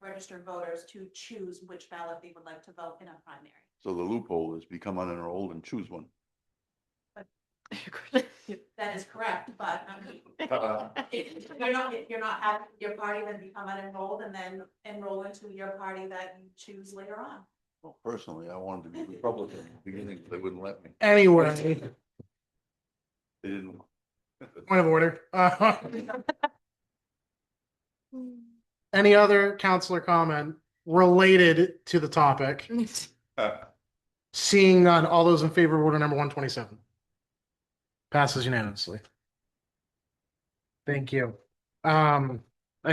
registered voters to choose which ballot they would like to vote in a primary. so the loophole is become unenrolled and choose one. That is correct, but you're not having your party then become unenrolled and then enroll into your party that you choose later on. Well, personally, I wanted to be Republican in the beginning, but they wouldn't let me. Anyway, They didn't. point of order. Any other counselor comment related to the topic? Seeing none, all those in favor of order number 127? Passes unanimously. Thank you. I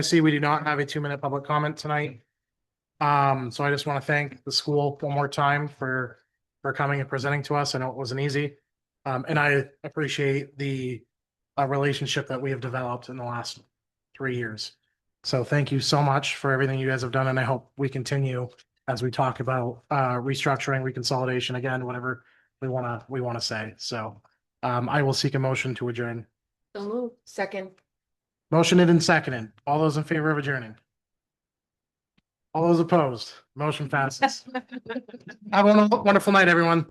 see we do not have a 2-minute public comment tonight. So I just want to thank the school one more time for coming and presenting to us. I know it wasn't easy. And I appreciate the relationship that we have developed in the last 3 years. So thank you so much for everything you guys have done, and I hope we continue as we talk about restructuring, reconsolidation, again, whatever we want to say. So I will seek a motion to adjourn. So moved. Second. Motioned and seconded. All those in favor of adjourning? All those opposed? Motion passes. Have a wonderful night, everyone.